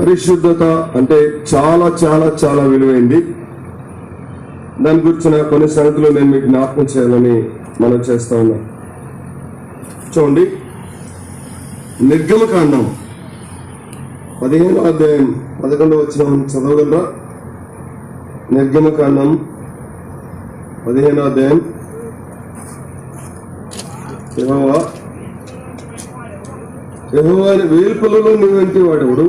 పరిశుద్ధత అంటే చాలా చాలా చాలా విలువైంది. దాని గురించిన కొన్ని సంగతులు నేను మీకు జ్ఞాపకం చేయాలని మనం చేస్తా ఉన్నాం. చూడండి, నిర్గమకాండం 15వ అధ్యాయం 11వ వచనం చదవగలరా? నిర్గమకాండం 15వ అధ్యాయం. యెహోవా వేల్పులలో నువ్వంటి వాడెవడు?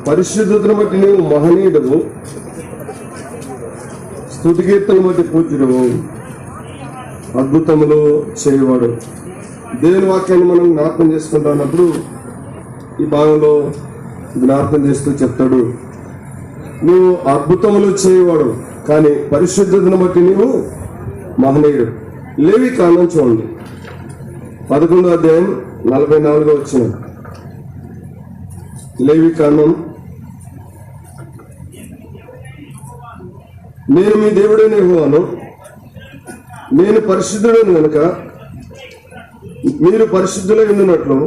పరిశుద్ధతను బట్టి నీవు మహనీయుడవు, స్తుతి కీర్తనను బట్టి పూజ్యుడవు, అద్భుతములు చేయవాడు. దేవుని వాక్యాన్ని మనం జ్ఞాపకం చేసుకుంటున్నప్పుడు ఈ భాగంలో జ్ఞాపకం చేస్తూ చెప్తాడు, నువ్వు అద్భుతములు చేయవాడు, కానీ పరిశుద్ధతను బట్టి నీవు మహనీయుడు. లేవికాండం చూడండి, 11వ అధ్యాయం 44వ వచనం. లేవికాండం, నేను మీ దేవుడైన యెహోవాను, నేను పరిశుద్ధుడను కనుక మీరు పరిశుద్ధులై ఉండినట్లు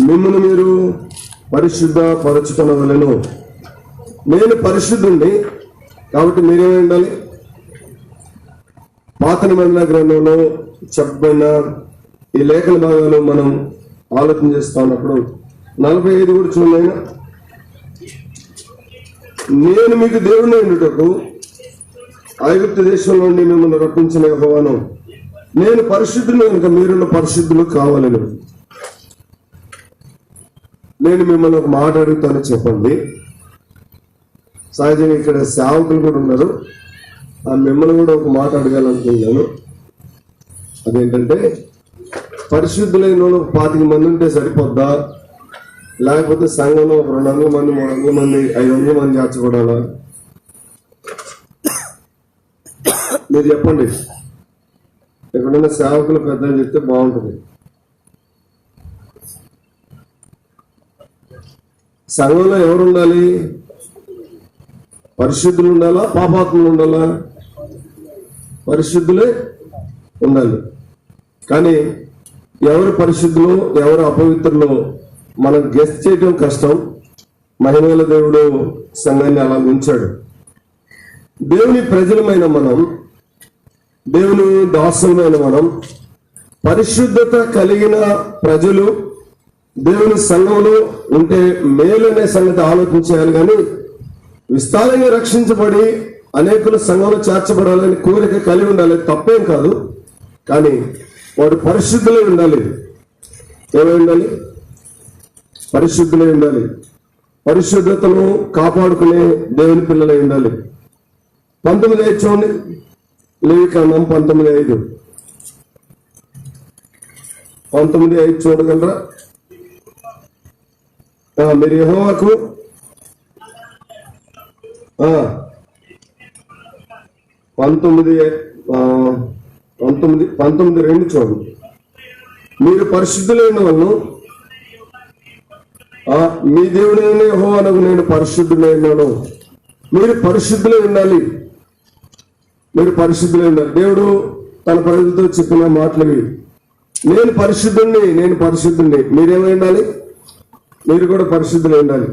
మిమ్మల్ని మీరు పరిశుద్ధ పరచుకొనవలెను. నేను పరిశుద్ధుణ్ణి కాబట్టి మీరేమై ఉండాలి? పాత నిబంధన గ్రంథంలో చెప్పబడిన ఈ లేఖన భాగాలు మనం ఆలోచన చేస్తా ఉన్నప్పుడు 45 కూడా చూడైనా, నేను మీకు దేవుడిని ఉండుటకు ఐగుప్తు దేశం నుండి మిమ్మల్ని రప్పించిన యెహోవాను, నేను పరిశుద్ధులు కనుక మీరు పరిశుద్ధులు కావాలను. నేను మిమ్మల్ని ఒక మాట అడుగుతాను, చెప్పండి. సహజంగా ఇక్కడ సేవకులు కూడా ఉన్నారు, మిమ్మల్ని కూడా ఒక మాట అడగాలనుకుంటున్నాను. అదేంటంటే, పరిశుద్ధులైన 25 మంది ఉంటే సరిపోద్దా, లేకపోతే సంఘంలో ఒక 200 మంది 300 మంది 500 మంది చేర్చబడాలా? మీరు చెప్పండి. ఎక్కడైనా సేవకులు పెద్దలు చెప్తే బాగుంటుంది. సంఘంలో ఎవరు ఉండాలి? పరిశుద్ధులు ఉండాలా, పాపాత్ములు ఉండాలా? పరిశుద్ధులే ఉండాలి. కానీ ఎవరు పరిశుద్ధులు ఎవరు అపవిత్రులు మనం గెస్ చేయడం కష్టం. మహిమల దేవుడు సంఘాన్ని అలా ఉంచాడు. దేవుని ప్రజలమైన మనం, దేవుని దాసులమైన మనం, పరిశుద్ధత కలిగిన ప్రజలు దేవుని సంఘంలో ఉంటే మేలనే సంగతి ఆలోచించాలి. కానీ విస్తారంగా రక్షించబడి అనేకులు సంఘంలో చేర్చబడాలని కోరిక కలిగి ఉండాలి, తప్పేం కాదు. కానీ వాడు పరిశుద్ధులై ఉండాలి. ఏమై ఉండాలి? పరిశుద్ధులై ఉండాలి. పరిశుద్ధతను కాపాడుకునే దేవుని పిల్లలై ఉండాలి. 19 చూడండి, లేవికాండం 19:5. 19:5 చూడగలరా? మీరు యెహోవాకు 19:2 చూడండి. మీరు పరిశుద్ధులైన వాళ్ళు, మీ దేవుడైన యెహోవానకు నేను పరిశుద్ధులైనాను. మీరు పరిశుద్ధులై ఉండాలి. మీరు పరిశుద్ధులై ఉండాలి. దేవుడు తన ప్రజలతో చెప్పిన మాటలు, నేను పరిశుద్ధుణ్ణి, నేను పరిశుద్ధుణ్ణి. మీరేమై ఉండాలి? మీరు కూడా పరిశుద్ధులై ఉండాలి.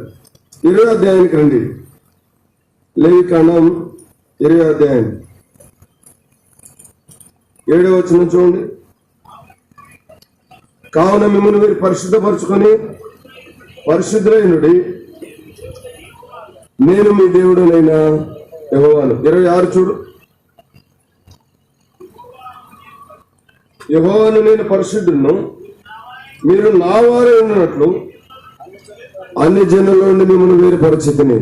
20వ అధ్యాయానికి రండి. లేవికాండం 20వ అధ్యాయం 7వ వచనం చూడండి. కావున మిమ్మల్ని మీరు పరిశుద్ధపరచుకొని పరిశుద్ధులైనడి, నేను మీ దేవుడునైనా యెహోవాను. 26 చూడు. యెహోవాను నేను పరిశుద్ధులను, మీరు నా వారే ఉన్నట్లు అన్ని జనుల నుండి మిమ్మల్ని వేరుపరిచితిని.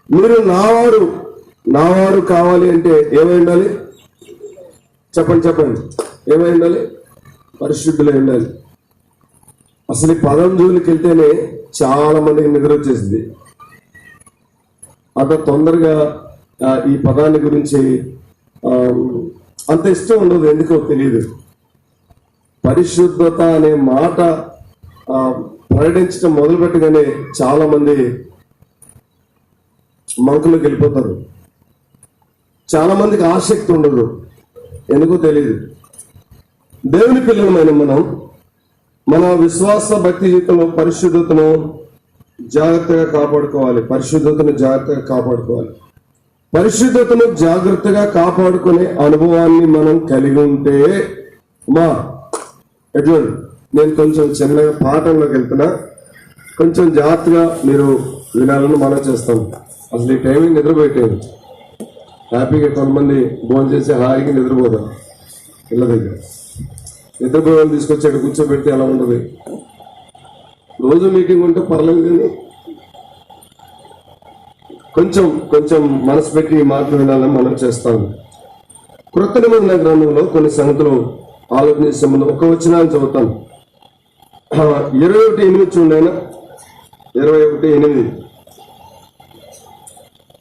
మీరు నావారు కావాలి అంటే ఏమై ఉండాలి? చెప్పండి. ఏమై ఉండాలి? పరిశుద్ధులై ఉండాలి. అసలు ఈ పదం జోలికి వెళ్తేనే చాలా మందికి నిద్ర వచ్చేసింది. అంత తొందరగా ఈ పదాన్ని గురించి అంత ఇష్టం ఉండదు, ఎందుకో తెలియదు. పరిశుద్ధత అనే మాట ప్రకటించడం మొదలుపెట్టగానే చాలా మంది మంకులకు వెళ్ళిపోతారు. చాలా మందికి ఆసక్తి ఉండదు, ఎందుకో తెలియదు. దేవుని పిల్లలమైన మనం మన విశ్వాస భక్తి జీవితంలో పరిశుద్ధతను జాగ్రత్తగా కాపాడుకోవాలి. పరిశుద్ధతను జాగ్రత్తగా కాపాడుకునే అనుభవాన్ని మనం కలిగి ఉంటే ఎట్లా, నేను కొంచెం చిన్నగా పాఠంలోకి వెళ్తున్నా, కొంచెం జాగ్రత్తగా మీరు వినాలని మనం చేస్తాం. అసలు ఈ టైమింగ్ నిద్రపోయేటది. హ్యాపీగా కొంతమంది భోజనం చేసి హాయిగా నిద్రపోతాం. ఇళ్ళ దగ్గర నిద్రపోయాలని తీసుకొచ్చి అక్కడ కూర్చోబెడితే ఎలా ఉండదు. రోజు మీటింగ్ ఉంటే పర్లేదు, కానీ కొంచెం మనసు పెట్టి ఈ మాటలు వినాలని మనం చేస్తాము. క్రొత్త నిబంధన గ్రంథంలో కొన్ని సంగతులు ఆలోచించే ముందు ఒక వచనాన్ని చదువుతాను. 21:8 చూడైనా, 21:8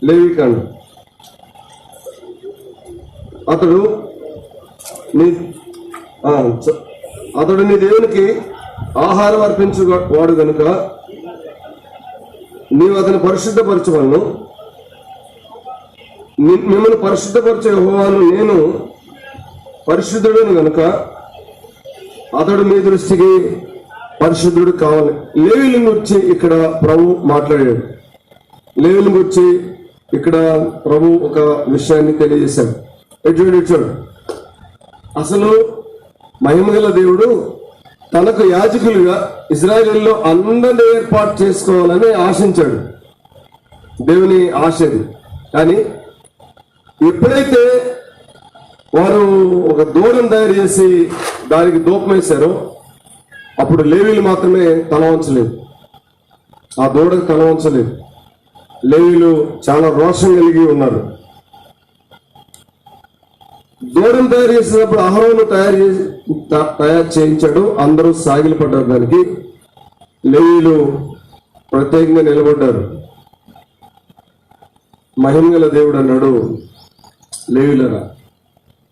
లేవికాండం. అతడు నీ దేవునికి ఆహారం అర్పించువాడు కనుక నీవు అతని పరిశుద్ధపరచవలను. మిమ్మల్ని పరిశుద్ధపరచే యెహోవాను నేను పరిశుద్ధుడును కనుక అతడు మీ దృష్టికి పరిశుద్ధుడు కావాలి. లేవీయుల గురించి ఇక్కడ ప్రభు మాట్లాడాడు. లేవీయుల గురించి ఇక్కడ ప్రభు ఒక విషయాన్ని తెలియజేశాడు. చూడు, అసలు మహిమగల దేవుడు తనకు యాజకులుగా ఇజ్రాయేలులో అందరినీ ఏర్పాటు చేసుకోవాలని ఆశించాడు. దేవుని ఆశది. కానీ ఎప్పుడైతే వారు ఒక దూడను తయారు చేసి దానికి దూపం వేశారో అప్పుడు లేవీయులు మాత్రమే తల వంచలేదు, ఆ దూడకు తల వంచలేదు. లేవీయులు చాలా రోషం కలిగి ఉన్నారు. దూడను తయారు చేసినప్పుడు అహరోను తయారు చేయించాడు. అందరూ సాగిలపడ్డారు. దానికి లేవీయులు ప్రత్యేకంగా నిలబడ్డారు. మహిమగల దేవుడు అన్నాడు, లేవీయులరా,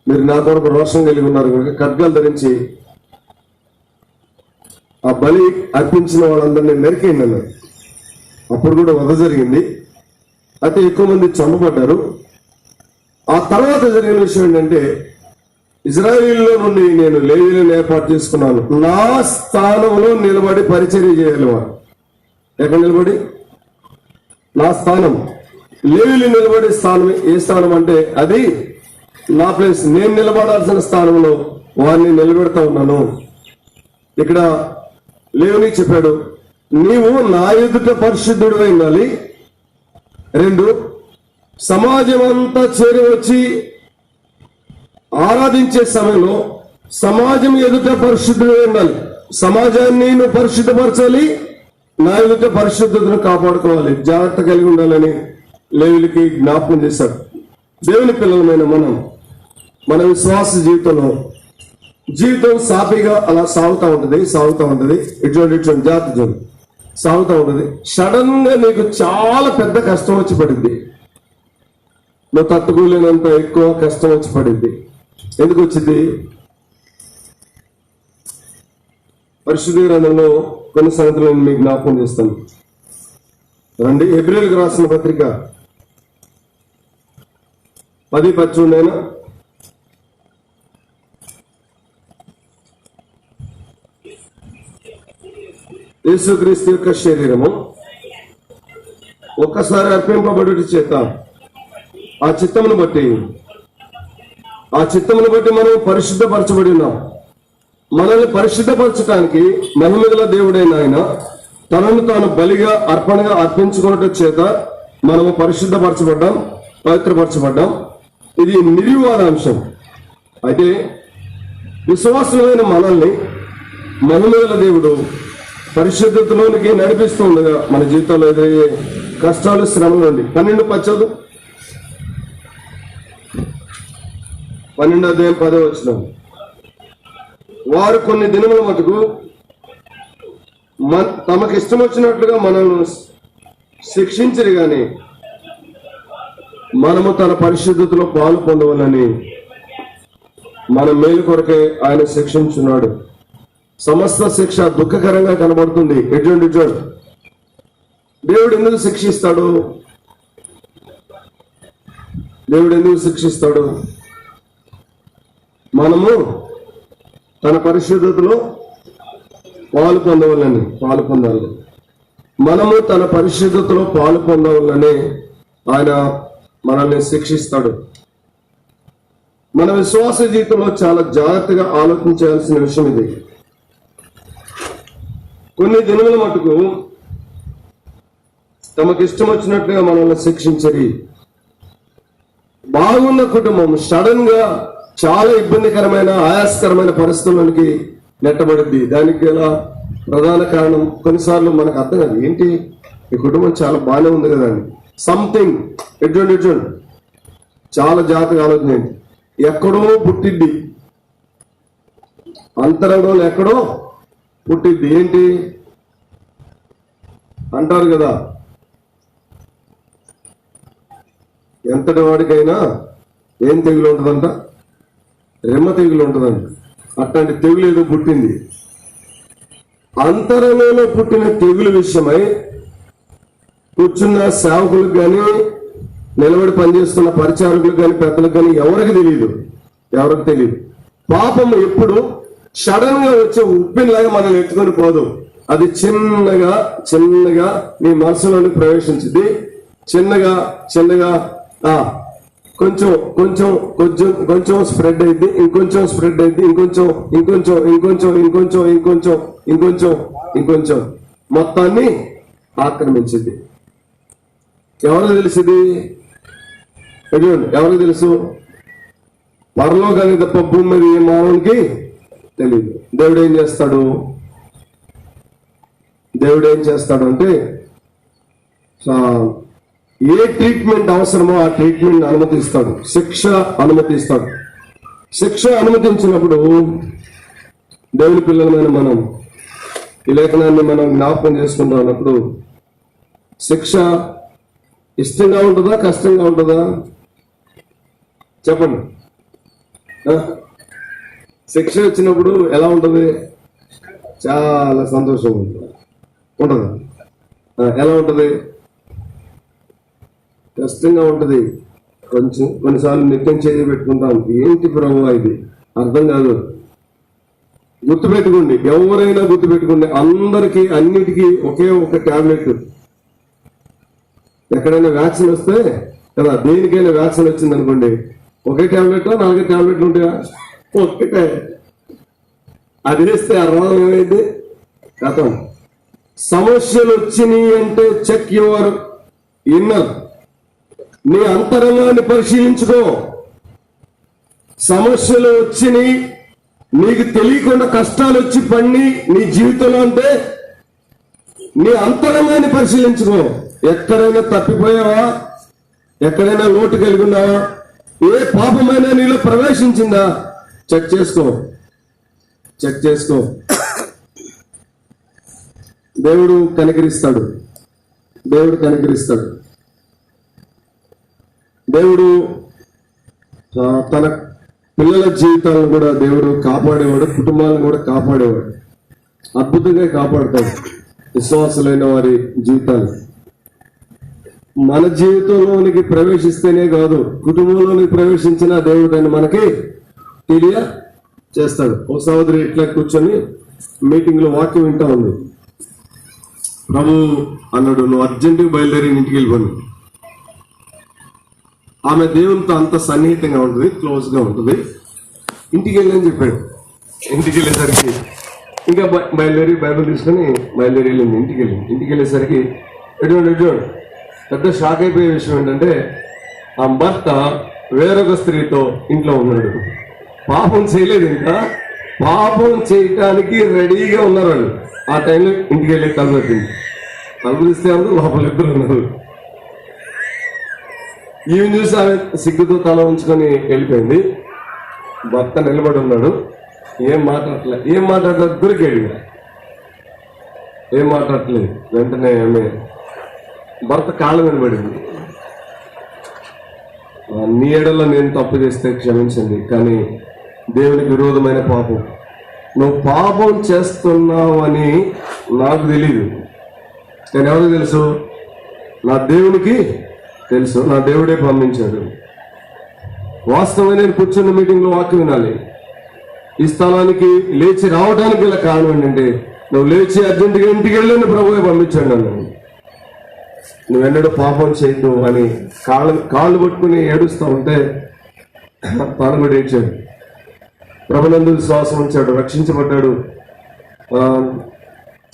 మీరు నా కొరకు రోషం కలిగి ఉన్నారు కనుక ఖడ్గాలు ధరించి ఆ బలి అర్పించిన వాళ్ళందరినీ నరికేయండి అన్నాడు. అప్పుడు కూడా వధ జరిగింది. అయితే ఎక్కువ మంది చంపబడ్డారు. ఆ తర్వాత జరిగిన విషయం ఏంటంటే, ఇజ్రాయేలులో నుండి నేను లేవీయులను ఏర్పాటు చేసుకున్నాను. నా స్థానంలో నిలబడి పరిచర్య చేయాలి. వారు ఎక్కడ నిలబడి? నా స్థానం. లేవీయులు నిలబడే స్థానం ఏ స్థానం అంటే అది నా ప్లేస్. నేను నిలబడాల్సిన స్థానంలో వారిని నిలబెడతా ఉన్నాను. ఇక్కడ లేవీయునికి చెప్పాడు, నీవు నా ఎదుట పరిశుద్ధుడు ఉండాలి. 2, సమాజం అంతా చేరి వచ్చి ఆరాధించే సమయంలో సమాజం ఎదుట పరిశుద్ధుడు ఉండాలి. సమాజాన్ని నువ్వు పరిశుద్ధపరచాలి, నా ఎదుట పరిశుద్ధతను కాపాడుకోవాలి, జాగ్రత్త కలిగి ఉండాలని లేవీయులకి జ్ఞాపకం చేశాడు. దేవుని పిల్లలమైన మన విశ్వాస జీవితం సాఫీగా అలా సాగుతూ ఉంటుంది. ఇటువంటి జాగ్రత్త సాగుతూ ఉంటుంది. సడన్ గా నీకు చాలా పెద్ద కష్టం వచ్చి పడింది. నువ్వు తట్టుకోలేనంత ఎక్కువ కష్టం వచ్చి పడింది. ఎందుకు వచ్చింది? పరిశుద్ధ గ్రంథంలో కొన్ని సంగతులు నేను మీకు జ్ఞాపకం చేస్తాను. రండి, హెబ్రీయులకు రాసిన పత్రిక 10:18 యేసుక్రీస్తు యొక్క శరీరము ఒక్కసారి అర్పింపబడుట చేత ఆ చిత్తమును బట్టి మనం పరిశుద్ధపరచబడి ఉన్నాం. మనల్ని పరిశుద్ధపరచడానికి మహిమగల దేవుడైన ఆయన తనను తాను బలిగా అర్పణగా అర్పించుకోవటం చేత మనము పరిశుద్ధపరచబడ్డాం, పవిత్రపరచబడ్డాం. ఇది నిర్వివాదాంశం. అయితే విశ్వాసమైన మనల్ని మహిమగల దేవుడు పరిశుద్ధతలోనికి నడిపిస్తూ ఉండగా మన జీవితంలో ఎదురయ్యే కష్టాలు, శ్రమలు నుండి 12:10 వారు కొన్ని దినముల మటుకు తమకు ఇష్టం వచ్చినట్లుగా మనల్ని శిక్షించరు గాని మనము తన పరిశుద్ధతలో పాలు పొందవాలని మన మేలు కొరకే ఆయన శిక్షించున్నాడు. సమస్త శిక్ష దుఃఖకరంగా కనబడుతుంది. ఎటువంటి దేవుడు ఎందుకు శిక్షిస్తాడు? మనము తన పరిశుద్ధతలో పాలు పొందాలి. మనము తన పరిశుద్ధతలో పాలు పొందవాలని ఆయన మనల్ని శిక్షిస్తాడు. మన విశ్వాస జీవితంలో చాలా జాగ్రత్తగా ఆలోచించాల్సిన విషయం ఇది. కొన్ని దినముల మటుకు తమకు ఇష్టం వచ్చినట్లుగా మనల్ని శిక్షించరి. బాగున్న కుటుంబం సడన్ గా చాలా ఇబ్బందికరమైన ఆయాసకరమైన పరిస్థితుల్లోనికి నెట్టబడింది. దానికి గల ప్రధాన కారణం కొన్నిసార్లు మనకు అర్థం కాదు, ఏంటి ఈ కుటుంబం చాలా బాగానే ఉంది కదా అని. సంథింగ్ ఎటువంటి చాలా జాగ్రత్తగా ఆలోచన. ఎక్కడో పుట్టిద్ది, అంతరంగంలో ఎక్కడో పుట్టిద్ది. ఏంటి అంటారు కదా, ఎంతటి వాడికైనా ఏం తెగులు ఉంటుందంట, రెమ్మ తెగులు ఉంటుందంట. అట్లాంటి తెగులు ఏదో పుట్టింది. అంతరంగంలో పుట్టిన తెగులు విషయమై కూర్చున్న సేవకులకు కానీ, నిలబడి పనిచేస్తున్న పరిచారకులకు కానీ, పెద్దలకు కానీ ఎవరికి తెలియదు. పాపం ఎప్పుడు సడన్ గా వచ్చే ఉప్పినలాగా మనం ఎత్తుకొని పోదు. అది చిన్నగా నీ మనసులోని ప్రవేశించింది. చిన్నగా కొంచెం స్ప్రెడ్ అయింది, ఇంకొంచెం స్ప్రెడ్ అయింది, ఇంకొంచెం మొత్తాన్ని ఆక్రమించింది. ఎవరికి తెలిసింది? ఎవరికి తెలుసు? పరలోకానికి తప్ప భూమి మీద ఏ మానవునికి తెలియదు. దేవుడు ఏం చేస్తాడు అంటే, ఏ ట్రీట్మెంట్ అవసరమో ఆ ట్రీట్మెంట్ అనుమతిస్తాడు. శిక్ష అనుమతించినప్పుడు దేవుని పిల్లలమైన మనం ఈ లేఖనాన్ని మనం జ్ఞాపకం చేసుకుంటాం అన్నప్పుడు, శిక్ష ఇష్టంగా ఉంటుందా, కష్టంగా ఉంటుందా? చెప్పండి. శిక్ష వచ్చినప్పుడు ఎలా ఉంటుంది? చాలా సంతోషంగా ఉంటుందా? ఎలా ఉంటుంది? కష్టంగా ఉంటది. కొన్నిసార్లు నిత్యం చేసి పెట్టుకుంటాం, ఏంటి ప్రభు ఇది అర్థం కాదు. గుర్తుపెట్టుకోండి, ఎవరైనా గుర్తుపెట్టుకోండి, అందరికీ అన్నిటికీ ఒకే ఒక టాబ్లెట్. ఎక్కడైనా వ్యాక్సిన్ వస్తే కదా, దేనికైనా వ్యాక్సిన్ వచ్చింది అనుకోండి, ఒకే టాబ్లెట్ 4 టాబ్లెట్లు ఉంటాయా? ఒకటే. అది వేస్తే ఆ రోగం ఏమైంది? కథం. సమస్యలు వచ్చినాయి అంటే చెక్ యువర్ ఇన్నర్. నీ అంతరంగాన్ని పరిశీలించుకో. సమస్యలు వచ్చినాయి, నీకు తెలియకుండా కష్టాలు వచ్చి పడి నీ జీవితంలో అంటే నీ అంతరంగాన్ని పరిశీలించుకో. ఎక్కడైనా తప్పిపోయావా? ఎక్కడైనా లోటు కలిగి ఉన్నావా? ఏ పాపమైనా నీలో ప్రవేశించిందా? చెక్ చేసుకో. దేవుడు కనికరిస్తాడు. దేవుడు తన పిల్లల జీవితాలను కూడా దేవుడు కాపాడేవాడు, కుటుంబాలను కూడా కాపాడేవాడు. అద్భుతంగా కాపాడుతాడు విశ్వాసులైన వారి జీవితాలు. మన జీవితంలోనికి ప్రవేశిస్తేనే కాదు, కుటుంబంలోనికి ప్రవేశించిన దేవుడు అని మనకి చేస్తాడు. ఓ సహోదరి ఇట్లా కూర్చొని మీటింగ్ లో వాక్యం వింటా ఉంది. ప్రభు అన్నాడు, నువ్వు అర్జెంటుగా బయలుదేరి ఇంటికి వెళ్ళిపోను. ఆమె దేవునితో అంత సన్నిహితంగా ఉంటుంది, క్లోజ్ గా ఉంటుంది. ఇంటికి వెళ్ళని చెప్పాడు. ఇంటికి వెళ్ళేసరికి ఇంకా బయలుదేరి బైబిల్ తీసుకుని వెళ్ళింది. ఇంటికి వెళ్ళేసరికి ఎటువంటి పెద్ద షాక్ అయిపోయే విషయం ఏంటంటే, ఆ భర్త వేరొక స్త్రీతో ఇంట్లో ఉన్నాడు. పాపం చేయలేదు, ఇంకా పాపం చేయటానికి రెడీగా ఉన్నారు వాళ్ళు. ఆ టైంలో ఇంటికి వెళ్ళి తలుపు తీస్తే అందరూ లోపల ఇద్దరు ఉన్నారు. ఈమెను చూసి ఆమె సిగ్గుతో తల ఉంచుకొని వెళ్ళిపోయింది. భర్త నిలబడి ఉన్నాడు, ఏం మాట్లాడలేదు. దొరికాడు, ఏం మాట్లాడలేదు. వెంటనే ఆమె భర్త కాళ్ళ మీద పడింది. నీ ఎడలో నేను తప్పు చేస్తే క్షమించండి, కానీ దేవునికి విరోధమైన పాపం నువ్వు పాపం చేస్తున్నావని నాకు తెలియదు, కానీ ఎవరికి తెలుసు? నా దేవునికి తెలుసు. నా దేవుడే పంపించాడు. వాస్తవంగా నేను కూర్చున్న మీటింగ్ లో వాక్యం వినాలి. ఈ స్థలానికి లేచి రావడానికి గల కారణం ఏంటంటే, నువ్వు లేచి అర్జెంటుగా ఇంటికి వెళ్ళి ప్రభువే పంపించాడు నన్ను, నువ్వెన్నడూ పాపం చేయొద్దు అని కాళ్ళు పట్టుకుని ఏడుస్తూ ఉంటే తాను కూడా ఏడ్చాడు. ప్రభునందు విశ్వాసం ఉంచాడు, రక్షించబడ్డాడు,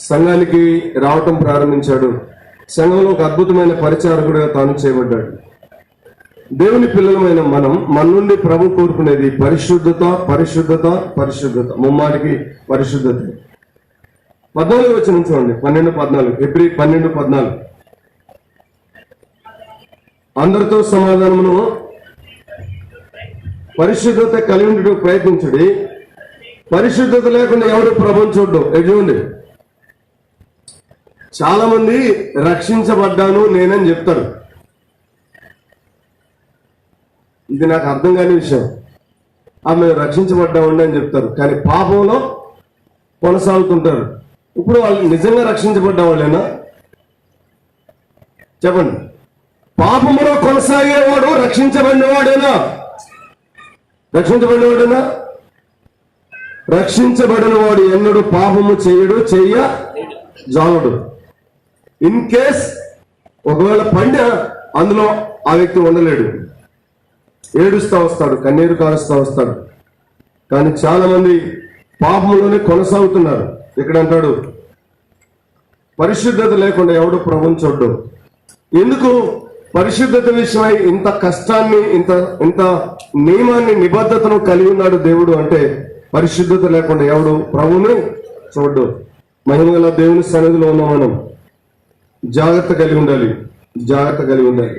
సంఘానికి రావటం ప్రారంభించాడు. సంఘంలో ఒక అద్భుతమైన పరిచారకుడిగా తాను చేయబడ్డాడు. దేవుని పిల్లలమైన మనం మన నుండి ప్రభు కోరుకునేది పరిశుద్ధత, పరిశుద్ధత, పరిశుద్ధత, ముమ్మాటికి పరిశుద్ధత. 14 వచనం చూడండి, 12-14, ఎబ్రీ 12-14. అందరితో సమాధానమును పరిశుద్ధత కలిగి ఉండటం ప్రయత్నించుడి, పరిశుద్ధత లేకుండా ఎవరు ప్రభుని చూడ్డు. ఎటువంటి చాలా మంది రక్షించబడ్డాను నేనని చెప్తారు. ఇది నాకు అర్థం కాని విషయం. మేము రక్షించబడ్డామండి అని చెప్తారు, కానీ పాపంలో కొనసాగుతుంటారు. ఇప్పుడు వాళ్ళు నిజంగా రక్షించబడ్డ వాళ్ళేనా? చెప్పండి. పాపములో కొనసాగేవాడు రక్షించబడినవాడేనా? రక్షించబడినవాడేనా? రక్షించబడిన వాడు ఎన్నడూ పాపము చేయడు, చెయ్య జాలడు. ఇన్ కేస్ ఒకవేళ పడినా అందులో ఆ వ్యక్తి ఉండలేడు, ఏడుస్తూ వస్తాడు, కన్నీరు కారుస్తూ వస్తాడు. కానీ చాలా మంది పాపంలోనే కొనసాగుతున్నారు. ఇక్కడ అంటాడు పరిశుద్ధత లేకుండా ఎవడు ప్రభుని చూడ్డు. ఎందుకు? పరిశుద్ధత విషయమై ఇంత కష్టాన్ని, ఇంత నియమాన్ని, నిబద్ధతను కలిగి ఉన్నాడు దేవుడు అంటే పరిశుద్ధత లేకుండా ఎవడు ప్రభుని చూడ్డు. మహిమగల దేవుని సన్నిధిలో ఉన్న మనం జాగ్రత్త కలిగి ఉండాలి, జాగ్రత్త కలిగి ఉండాలి.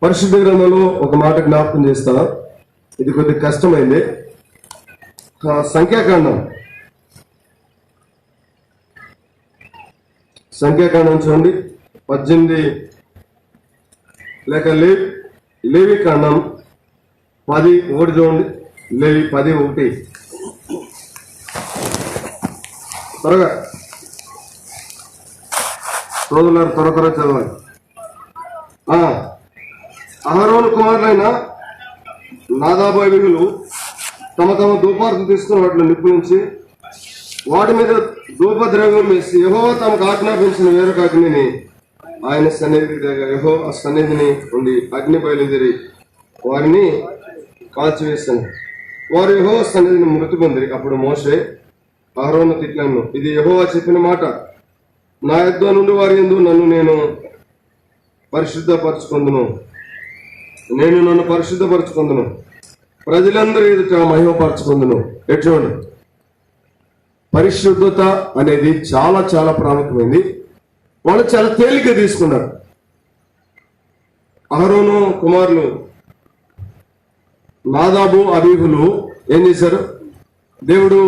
పరిశుద్ధ గ్రంథంలో ఒక మాట జ్ఞాపకం చేస్తా, ఇది కొద్దిగా కష్టమైంది. సంఖ్యాకాండం చూడండి, 18 లేక లేవి కాండం 10:1 చూడండి. లేవి 10:1. త్వరగా సోదరులారు త్వర చదవాలి. అహరోను కుమారులైన నాదాబు అబీహులు తమ తమ ధూపార్తను తీసుకుని వాటిని నిప్పు నుంచి వాటి మీద ధూపద్రవ్యం వేసి యెహోవా తమకు ఆజ్ఞాపించిన వేరొక అగ్నిని ఆయన యెహోవా సన్నిధిని ఉండి అగ్ని బయలుదేరి వారిని కాల్చివేశాను. వారు యెహోవా సన్నిధిని మృతి పొందిరి. అప్పుడు మోషే అహరోను తిట్లను, ఇది యెహోవా చెప్పిన మాట, నా యొద్ద నుండి వారి యందు నేను పరిశుద్ధపరచుకొందును, నేను నన్ను పరిశుద్ధపరచుకొందును, ప్రజలందరూ ఎదుట మహిమపరచుకొందును. ఎట్లుండి పరిశుద్ధత అనేది చాలా చాలా ప్రాముఖ్యమైంది. వాళ్ళు చాలా తేలిక తీసుకున్నారు. అహరోను కుమారులు నాదాబు అబీహులు ఏం చేశారు? దేవుడు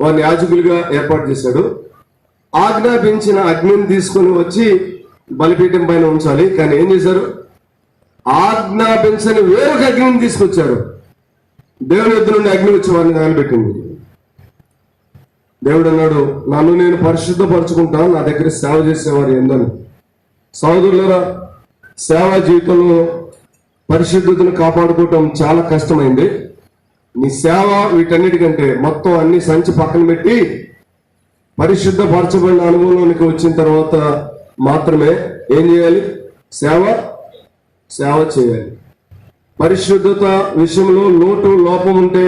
వారిని యాజకులుగా ఏర్పాటు చేశాడు. ఆజ్ఞాపించిన అగ్నిని తీసుకొని వచ్చి బలిపీఠం పైన ఉంచాలి. కానీ ఏం చేశారు? ఆజ్ఞాపించని వేరొక అగ్నిని తీసుకొచ్చారు. దేవుని యొద్ద నుండి అగ్ని వచ్చి వారిని తగలబెట్టింది. దేవుడు అన్నాడు, నన్ను నేను పరిశుద్ధపరచుకుంటాను, నా దగ్గర సేవ చేసేవారు ఎందని. సహోదరులారా, సేవా జీవితంలో పరిశుద్ధతను కాపాడుకోవటం చాలా కష్టమైంది. నీ సేవ వీటన్నిటికంటే మొత్తం అన్ని సంచి పక్కన పెట్టి పరిశుద్ధపరచబడిన అనుభవంలోనికి వచ్చిన తర్వాత మాత్రమే ఏం చేయాలి? సేవ చేయాలి. పరిశుద్ధత విషయంలో లోపం ఉంటే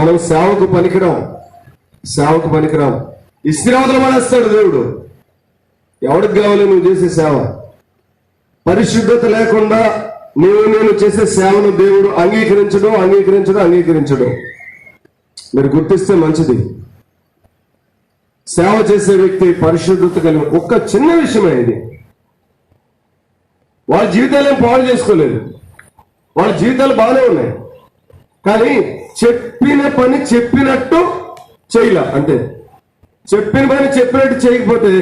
మనం సేవకు పనికిరాం. ఇస్తిరావతలు పడేస్తాడు దేవుడు. ఎవడికి కావాలి నువ్వు చేసే సేవ? పరిశుద్ధత లేకుండా నేను చేసే సేవను దేవుడు అంగీకరించడం మీరు గుర్తిస్తే మంచిది. సేవ చేసే వ్యక్తి పరిశుద్ధత కలిగి, ఒక్క చిన్న విషయమే ఇది. వాళ్ళ జీవితాలు ఏం పాడు చేసుకోలేదు, వాళ్ళ జీవితాలు బాగానే ఉన్నాయి. కానీ చెప్పిన పని చెప్పినట్టు చేయలే. అంటే చెప్పిన పని చెప్పినట్టు చేయకపోతే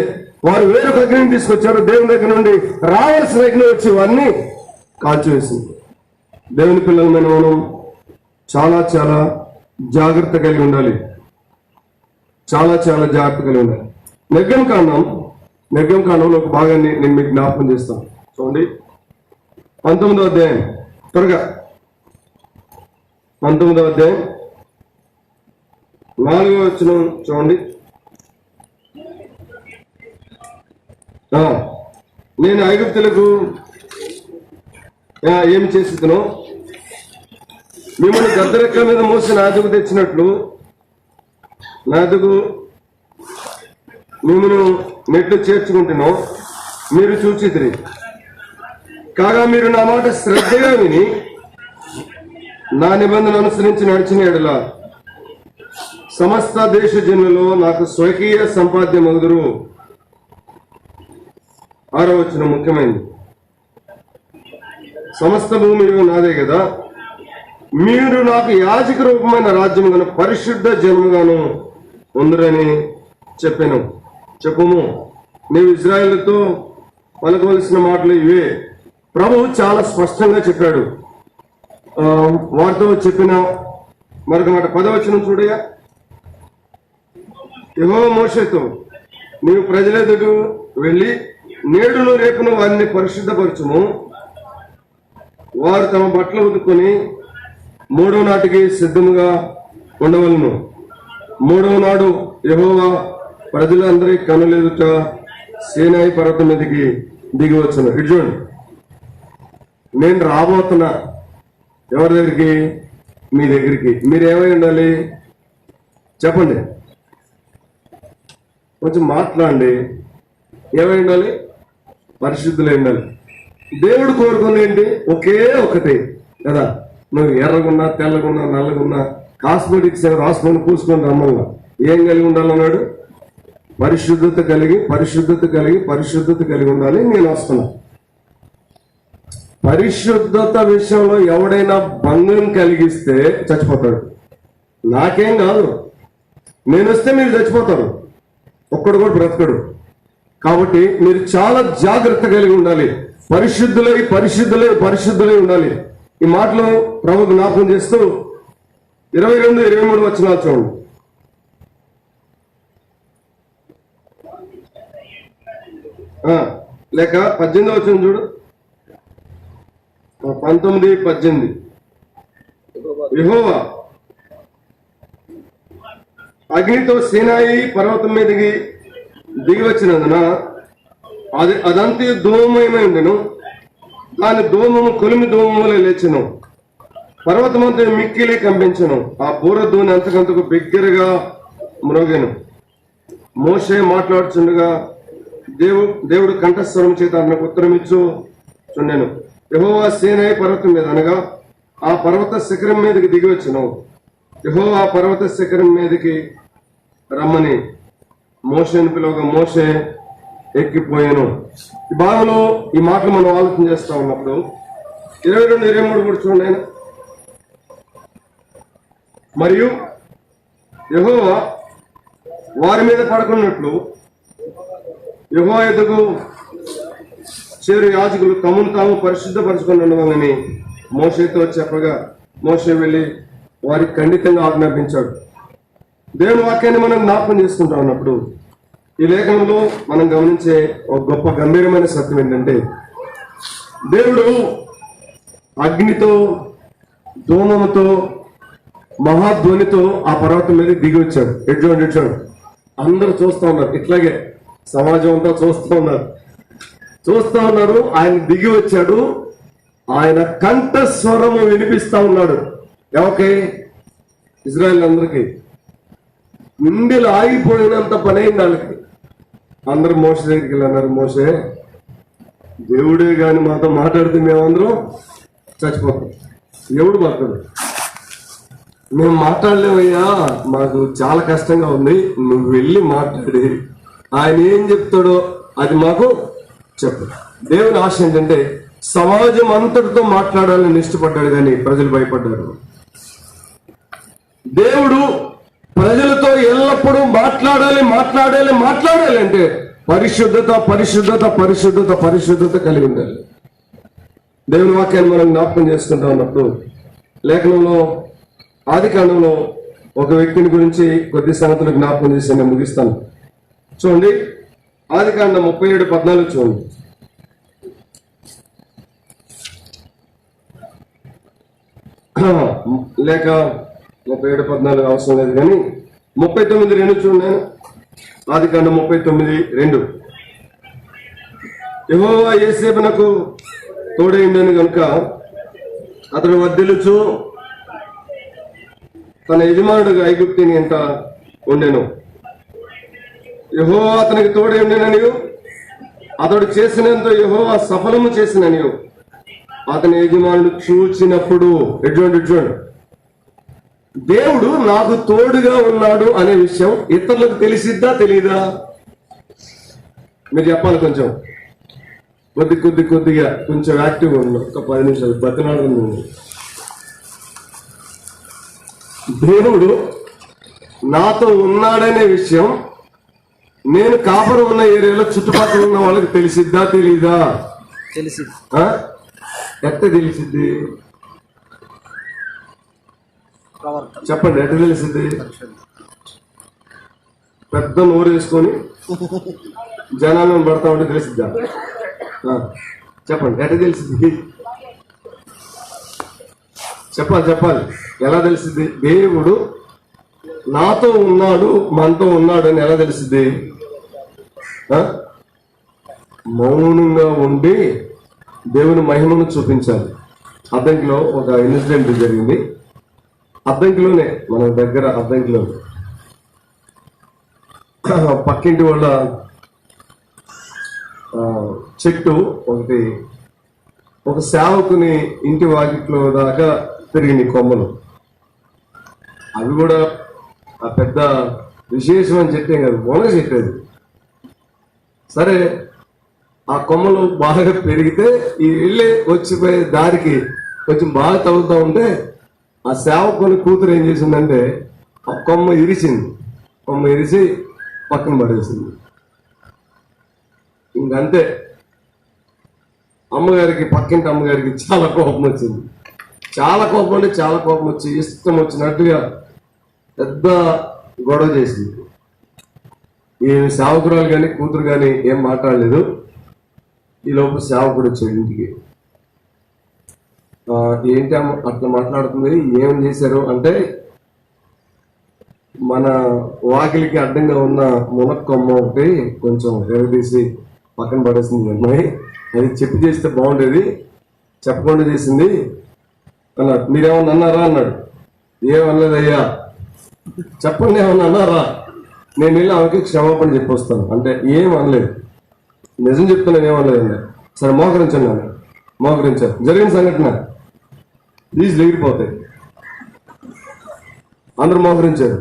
వారు వేరొక అగ్నిని తీసుకొచ్చారు. దేవుని దగ్గర నుండి రావాల్సిన అగ్ని వచ్చి వారిని కాల్చివేసింది. దేవుని పిల్లలమైన మనం చాలా చాలా జాగ్రత్త కలిగి ఉండాలి. నిర్గమకాండంలో ఒక భాగాన్ని నేను మీకు జ్ఞాపకం చేస్తాను. చూడండి, 19వ అధ్యాయం, త్వరగా 19వ అధ్యాయం 4వ వచనం చూడండి. నేను ఐగుప్తులకు ఏమి చేసినో మిమ్మల్ని గద్దరెక్కల మీద మోసి నా ఎదుగు తెచ్చినట్లు నా ఎదుగు మిమ్మల్ని నెట్లు చేర్చుకుంటున్నాం మీరు చూచితిరి. కాగా మీరు నా మాట శ్రద్ధగా విని నా నిబంధన అనుసరించి నడిచిన ఎడల సమస్త దేశ జనులలో నాకు స్వకీయ సంపాద్యమగుదురు. 6వ వచనం ముఖ్యమైనది. సమస్త భూమి నాదే కదా, మీరు నాకు యాజక రూపమైన రాజ్యముగాను పరిశుద్ధ జనముగాను ఉందరని చెప్పాను. చెప్పుము, నీవు ఇజ్రాయేలుతో పలకవలసిన మాటలు ఇవే. ప్రభువు చాలా స్పష్టంగా చెప్పాడు. వారితో చెప్పిన మరొక మాట 10వ వచనం చూడయ్యా. యెహోవా మోషేతో, నీవు ప్రజల ఎదుట వెళ్ళి నేడును రేపును వారిని పరిశుద్ధపరచుము. వారు తమ బట్టలు ఉతుక్కొని 3వ నాటికి సిద్ధముగా ఉండవలను. 3వ నాడు యెహోవా ప్రజలందరి కనులెదుట సీనాయి పర్వతం మీదకి దిగి వచ్చును. ఇటు చూడండి, నేను రాబోతున్నా ఎవరి దగ్గరికి? మీ దగ్గరికి. మీరేమై ఉండాలి చెప్పండి, కొంచెం మాట్లాడండి. ఏమై ఉండాలి? పరిశుద్ధులై ఉండాలి. దేవుడు కోరుకుని ఏంటి? ఒకే ఒకటి కదా. నువ్వు ఎర్రగున్నా, తెల్లగున్నా, నల్లగున్నా, కాస్మెటిక్స్ రాసుకొని పూసుకొని రమ్మల్లా ఏం కలిగి ఉండాలన్నాడు? పరిశుద్ధత కలిగి ఉండాలి. నేను వస్తున్నా. పరిశుద్ధత విషయంలో ఎవడైనా భంగం కలిగిస్తే చచ్చిపోతాడు. నాకేం కాదు, నేను వస్తే మీరు చచ్చిపోతారు. ఒక్కడు కూడా బ్రతకడు. కాబట్టి మీరు చాలా జాగ్రత్త కలిగి ఉండాలి. పరిశుద్ధులై ఉండాలి. ఈ మాటలు ప్రభు జ్ఞాపకం చేస్తూ 22, 23 వచనాలు చూడండి. లేక 18వ వచనం చూడు. 19, 18. యెహోవా అగ్నితో సీనాయి పర్వతం మీదకి దిగి వచ్చినందున అదంతా ధూమమయమై ఉండెను. దాని ధూమము కొలిమి ధూమములే లేచెను. పర్వతమంతా మిక్కిలి కంపించెను. ఆ బూర ధూని అంతకంతకు బిగ్గరగా మ్రోగెను. మోషే మాట్లాడుచుండగా దేవుడు కంఠస్వరం చేత అతనికి ఉత్తరం ఇచ్చు చుండెను. యెహోవా సీనాయి పర్వతం మీద అనగా ఆ పర్వత శిఖరం మీదకి దిగి వచ్చెను. యెహోవా పర్వత శిఖరం మీదకి రమ్మని మోషేను పిలువగా మోషే ఎక్కిపోయాను. ఈ భాగంలో ఈ మాటలు మనం ఆలోచన చేస్తా ఉన్నప్పుడు 22, 23 కూడా చూడండి. ఆయన మరియు యెహోవా వారి మీద పడుకున్నట్లు యెహోవా ఎదుగు చేరు యాజకులు తమను తాము పరిశుద్ధపరచుకుని ఉండవాలని మోషేతో చెప్పగా మోషే వెళ్లి వారికి ఖండితంగా ఆజ్ఞాపించాడు. దేవుని వాక్యాన్ని మనం జ్ఞాపకం చేసుకుంటా ఉన్నప్పుడు ఈ లేఖనంలో మనం గమనించే ఒక గొప్ప గంభీరమైన సత్యం ఏంటంటే, దేవుడు అగ్నితో, ధూమముతో, మహాధ్వనితో ఆ పర్వతం మీద దిగి వచ్చాడు. ఎడ్జోడు అందరూ చూస్తూ ఉన్నారు. ఇట్లాగే సమాజం అంతా చూస్తూ ఉన్నారు. ఆయన దిగి వచ్చాడు. ఆయన కంఠస్వరము వినిపిస్తా ఉన్నాడు. ఎవరికి? ఇజ్రాయెల్ అందరికీ. గుండెలు ఆగిపోయినంత పని అయింది వాళ్ళకి. అందరూ మోషే దగ్గరికి వెళ్ళన్నారు. మోషే, దేవుడే గాని మాతో మాట్లాడితే మేమందరం చచ్చిపోతాం. ఎవడు మాట్లాడు? మేము మాట్లాడలేమయ్యా, మాకు చాలా కష్టంగా ఉంది. నువ్వు వెళ్ళి మాట్లాడి ఆయన ఏం చెప్తాడో అది మాకు చెప్పు. దేవుని ఆశ ఏంటంటే సమాజం అంతటితో మాట్లాడాలని ఇష్టపడ్డాడు, కానీ ప్రజలు భయపడ్డారు. దేవుడు ప్రజలతో ఎల్లప్పుడూ మాట్లాడాలి అంటే పరిశుద్ధత కలిగి ఉండాలి. దేవుని వాక్యాన్ని మనం జ్ఞాపకం చేసుకుంటా ఉన్నప్పుడు లేఖనంలో ఆదికాండంలో ఒక వ్యక్తిని గురించి కొద్ది సంగతులు జ్ఞాపకం చేసి నేను ముగిస్తాను. చూడండి, ఆదికాండం 37:14 చూడండి. లేక 37:14 అవసరం లేదు, కానీ 39:2 చూడండి. ఆదికాండం 39:2. యెహోవా యోసేపునకు తోడై ఉండెను కనుక అతడు వర్ధిల్లుచు తన యజమానుడు ఐగుప్తుని ఎంట ఉండెను. యెహోవా అతనికి తోడై ఉండెననియు అతడు చేసినంత యెహోవా సఫలము చేసిననియు అతని యజమానుడు చూచినప్పుడు ఎటువంటి దేవుడు నాకు తోడుగా ఉన్నాడు అనే విషయం ఇతరులకు తెలిసిద్దా తెలీదా? మీరు చెప్పాలి. కొంచెం కొద్దిగా కొంచెం యాక్టివ్గా ఉన్నాం. ఒక 10 నిమిషాలు బతినాడుతుంది. దేవుడు నాతో ఉన్నాడనే విషయం నేను కాపురం ఉన్న ఏరియాలో చుట్టుపక్కల ఉన్న వాళ్ళకి తెలిసిద్దా తెలీదా? తెలిసిద్ది. ఎట్ట తెలిసిద్ది చెప్పండి. ఎట్ట తెలిసిద్ది? పెద్ద నోరు వేసుకొని జనాలను పడతా ఉంటే తెలిసిద్దా? చెప్పండి. ఎట్ట తెలిసిద్ది? చెప్పాలి. ఎలా తెలిసిద్ది? దేవుడు నాతో ఉన్నాడు, మనతో ఉన్నాడు అని ఎలా తెలిసిద్ది? మౌనంగా ఉండి దేవుని మహిమను చూపించాలి. అద్దంకిలో ఒక ఇన్సిడెంట్ జరిగింది. అద్దంకిలోనే, మన దగ్గర అద్దంకిలో పక్కింటి వాళ్ళ చెట్టు ఒకటి ఒక సేవకుని ఇంటి వాకిట్లో దాకా పెరిగిన కొమ్మలు. అవి కూడా ఆ పెద్ద విశేషం అని చెప్పేం కాదు, మొలక చెప్పేది. సరే, ఆ కొమ్మలు బాగా పెరిగితే ఈ ఇళ్ళే వచ్చిపోయే దారికి కొంచెం బాగా తగులుతూ ఉంటే ఆ సేవకుని కూతురు ఏం చేసిందంటే ఆ కొమ్మ ఇరిచి పక్కన పడేసింది. ఇంకంతే. పక్కింటి అమ్మగారికి చాలా కోపం వచ్చింది. చాలా కోపం వచ్చి ఇష్టం వచ్చినట్టుగా పెద్ద గొడవ చేసింది. ఈ సేవకురాలు కానీ కూతురు కానీ ఏం మాట్లాడలేదు. ఈ లోపు సేవకుడు వచ్చాడు ఇంటికి. ఏంటి అట్లా మాట్లాడుతుంది, ఏం చేశారు అంటే, మన వాకిలికి అడ్డంగా ఉన్న మునక్కొమ్మ ఒకటి కొంచెం ఎరదీసి పక్కన పడేసింది అమ్మాయి. అది చెప్పి చేస్తే బాగుండేది, చెప్పకుండా చేసింది అన్నాడు. మీరేమన్నా అన్నారా అన్నాడు. ఏమన్నదయ్యా, చెప్పండి ఏమన్నా అన్నారా? నేను వెళ్ళి ఆమెకి క్షమాపణ చెప్పొస్తాను అంటే ఏం అనలేదు. నిజం చెప్తున్నాను, ఏమనలేదండి. సరే మోకరించండి అన్న. మోకరించారు. జరిగిన సంఘటన ప్లీజ్ ఎగిరిపోతాయి. అందరూ మోకరించారు,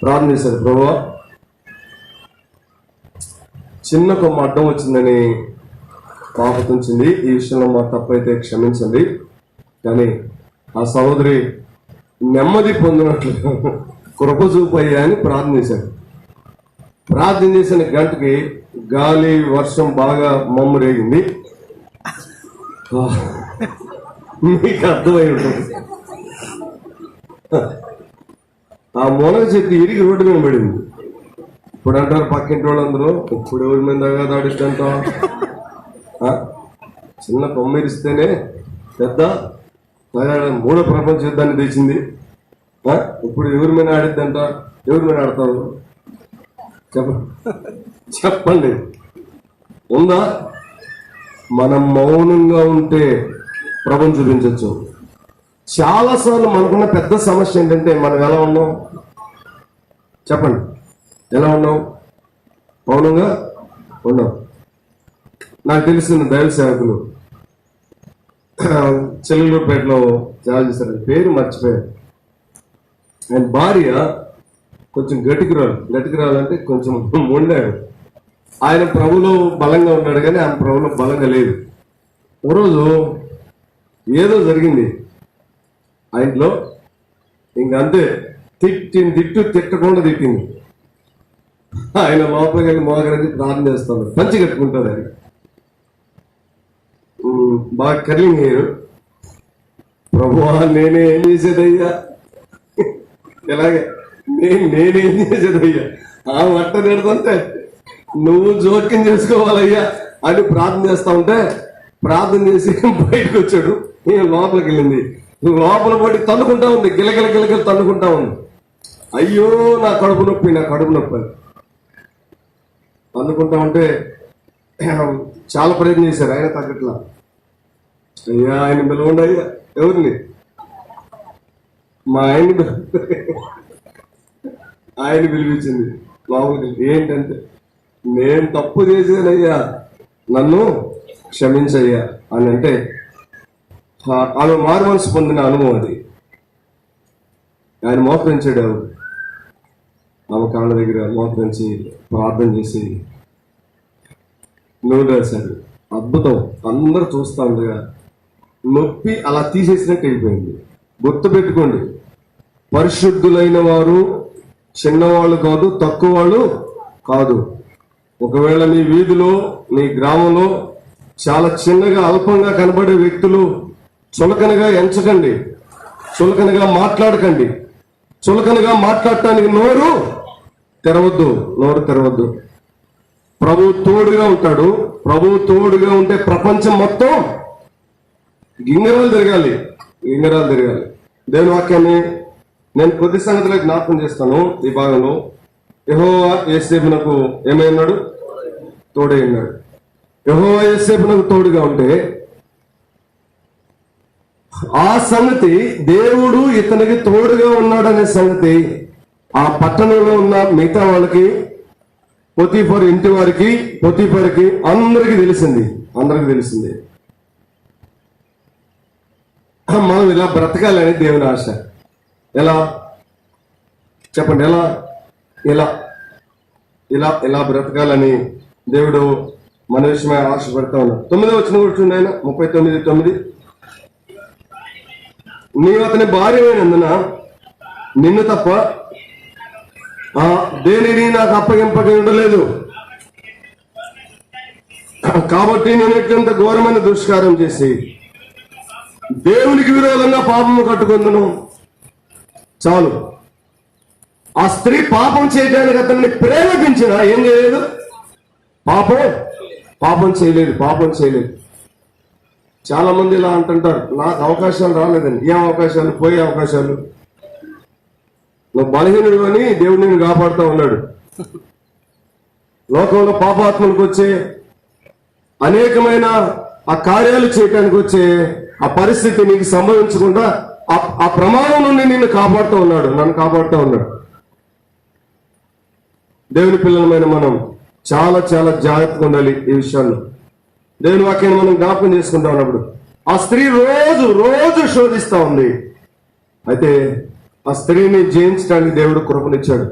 ప్రార్థన చేశారు. ప్రభువా, చిన్న కొమ్మ అడ్డం వచ్చిందని పాపతుంచింది, ఈ విషయంలో మా తప్పైతే క్షమించండి. కానీ ఆ సహోదరి నెమ్మది పొందినట్లు కృప చూపయ్యా అని ప్రార్థన చేశారు. ప్రార్థన చేసిన గంటకి గాలి వర్షం బాగా మమ్ము రేగింది. మీకు అర్థమై ఉంటుంది. ఆ మునగ చెట్టు ఇరిగి రోడ్డు మీద పడింది. ఇప్పుడు అంటారు పక్కింటి వాళ్ళందరూ, ఇప్పుడు ఎవరి మీద దాడిద్దంటాం, చిన్న కొమ్మిరిస్తేనే పెద్ద మూడో ప్రపంచ యుద్ధాన్ని తెచ్చింది. ఇప్పుడు ఎవరి మీద ఆడిద్దంట, ఎవరి మీద ఆడతారు చెప్పండి. ఉందా? మనం మౌనంగా ఉంటే ప్రభుని చూపించవచ్చు. చాలాసార్లు మనకున్న పెద్ద సమస్య ఏంటంటే మనం ఎలా ఉన్నాం చెప్పండి. ఎలా ఉన్నాం? మౌనంగా ఉన్నాం. నాకు తెలిసిన దైవ సేవకులు చెల్లూరుపేటలో సేవ చేశారు, పేరు మర్చిపోయారు. ఆయన భార్య కొంచెం గట్టికిరాలు అంటే కొంచెం మొండాడు. ఆయన ప్రభులో బలంగా ఉన్నాడు, కానీ ఆయన ప్రభులో బలంగా లేదు. ఒకరోజు ఏదో జరిగింది ఆ ఇంట్లో. ఇంకంతే, తిట్టకుండా తిట్టింది. ఆయన లోపలికి వెళ్ళి మోకరించి ప్రార్థన చేస్తాడు. పంచి కట్టుకుంటాడు. ఆయన బాగా కర్లింగ్ హెయిర్. ప్రభువా, నేనేం చేసేదయ్యా, ఎలాగే నేనేం చేసేదయ్యా, ఆ వంట నెడుతుంటే నువ్వు జోక్యం చేసుకోవాలయ్యా అని ప్రార్థన చేస్తా ఉంటే, ప్రార్థన చేసి బయటకు వచ్చాడు. నేను లోపలికి వెళ్ళింది. లోపల పడి తన్నుకుంటా ఉంది, గిలగిల తన్నుకుంటా ఉంది. అయ్యో నా కడుపు నొప్పి అని తన్నుకుంటా ఉంటే చాలా ప్రయత్నం చేశారు, ఆయన తగ్గట్లా. అయ్యా ఆయన పిలవండి అయ్యా. ఎవరిని? మా ఆయన పిలిపించింది. మామూలు ఏంటంటే, నేను తప్పు చేశానయ్యా, నన్ను క్షమించయ్యా అని అంటే ఆమె మారు మనసు పొందిన అనుభవం అది. ఆయన మోకరించాడు, ఆమె కాళ్ళ దగ్గర మోకరించి ప్రార్థన చేసి నూనె రాశాడు. అద్భుతం. అందరూ చూస్తా ఉండగా నొప్పి అలా తీసేసినట్టు అయిపోయింది. గుర్తుపెట్టుకోండి, పరిశుద్ధులైన వారు చిన్నవాళ్ళు కాదు, తక్కువ వాళ్ళు కాదు. ఒకవేళ మీ వీధిలో, మీ గ్రామంలో చాలా చిన్నగా అల్పంగా కనబడే వ్యక్తులు చులకనగా ఎంచకండి, చులకనగా మాట్లాడకండి. చులకనగా మాట్లాడటానికి నోరు తెరవద్దు. ప్రభువు తోడుగా ఉంటాడు. ప్రభువు తోడుగా ఉంటే ప్రపంచం మొత్తం గింగరాలు తిరగాలి. దేవుని వాక్యాన్ని నేను కొద్ది సంగతిలో జ్ఞాపకం చేస్తాను. ఈ భాగంలో యెహోవా యోసేపునకు ఏమైనాడు? తోడై ఉన్నాడు. యెహోవా యోసేపునకు తోడుగా ఉంటే ఆ సంగతి, దేవుడు ఇతనికి తోడుగా ఉన్నాడనే సంగతి ఆ పట్టణంలో ఉన్న మిగతా వాళ్ళకి, పోతీఫర్ ఇంటి వారికి, పోతీఫర్కి అందరికి తెలిసింది. మనం ఇలా బ్రతకాలని దేవుని ఆశ. ఎలా చెప్పండి? ఇలా బ్రతకాలని దేవుడు మన విషయమే ఆశపడతా ఉన్నాడు. 9వ వచనం కూర్చుండి ఆయన, 39:9. నీవు అతని భార్యమైనందున నిన్ను తప్ప దేనిని నాకు అప్పగింపక ఉండలేదు. కాబట్టి నేను ఎట్లంత ఘోరమైన దుష్కారం చేసి దేవునికి విరోధంగా పాపము కట్టుకుందును. చాలు. ఆ స్త్రీ పాపం చేయడానికి అతన్ని ప్రేరేపించిన ఏం చేయలేదు? పాపం చేయలేదు. చాలా మంది ఇలా అంటుంటారు, నాకు అవకాశాలు రాలేదని. ఏం అవకాశాలు? పోయే అవకాశాలు. నువ్వు బలహీనుడు అని దేవుడు నిన్ను కాపాడుతూ ఉన్నాడు. లోకంలో పాపాత్మలకు వచ్చే అనేకమైన ఆ కార్యాలు చేయటానికి వచ్చే ఆ పరిస్థితి నీకు సంభవించకుండా ఆ ప్రమాదం నుండి నిన్ను కాపాడుతూ ఉన్నాడు, నన్ను కాపాడుతూ ఉన్నాడు. దేవుని పిల్లలమైన మనం చాలా చాలా జాగ్రత్తగా ఉండాలి ఈ విషయాల్లో. దేవుని వాక్యాన్ని మనం జ్ఞాపకం చేసుకుంటా ఉన్నప్పుడు ఆ స్త్రీ రోజు శోధిస్తా ఉంది. అయితే ఆ స్త్రీని జయించడానికి దేవుడు కృపనిచ్చాడు.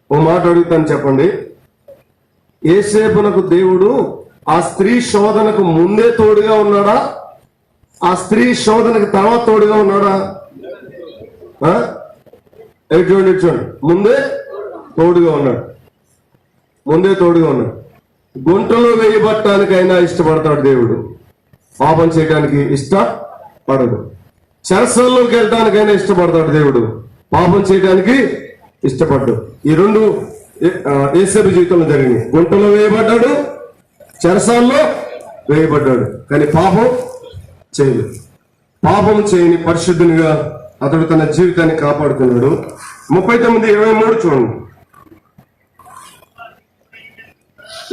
ఓ మాట అడుగుతాను, చెప్పండి. యోసేపునకు దేవుడు ఆ స్త్రీ శోధనకు ముందే తోడుగా ఉన్నాడా? ఆ స్త్రీ శోధనకు తర్వాత తోడుగా ఉన్నాడా? చూడండి, ముందే తోడుగా ఉన్నాడు. గుంటలో వేయబట్టడానికైనా ఇష్టపడతాడు దేవుడు, పాపం చేయడానికి ఇష్టపడడు. చెరసాల్లోకి వెళ్ళడానికైనా ఇష్టపడతాడు దేవుడు, పాపం చేయడానికి ఇష్టపడ్డు. ఈ రెండు యేసేపు జీవితంలో జరిగింది. గుంటలో వేయబడ్డాడు, చెరసాల్లో వేయబడ్డాడు, కానీ పాపం చేయలేదు. పాపం చేయని పరిశుద్ధునిగా అతడు తన జీవితాన్ని కాపాడుకున్నాడు. 39:23 చూడండి.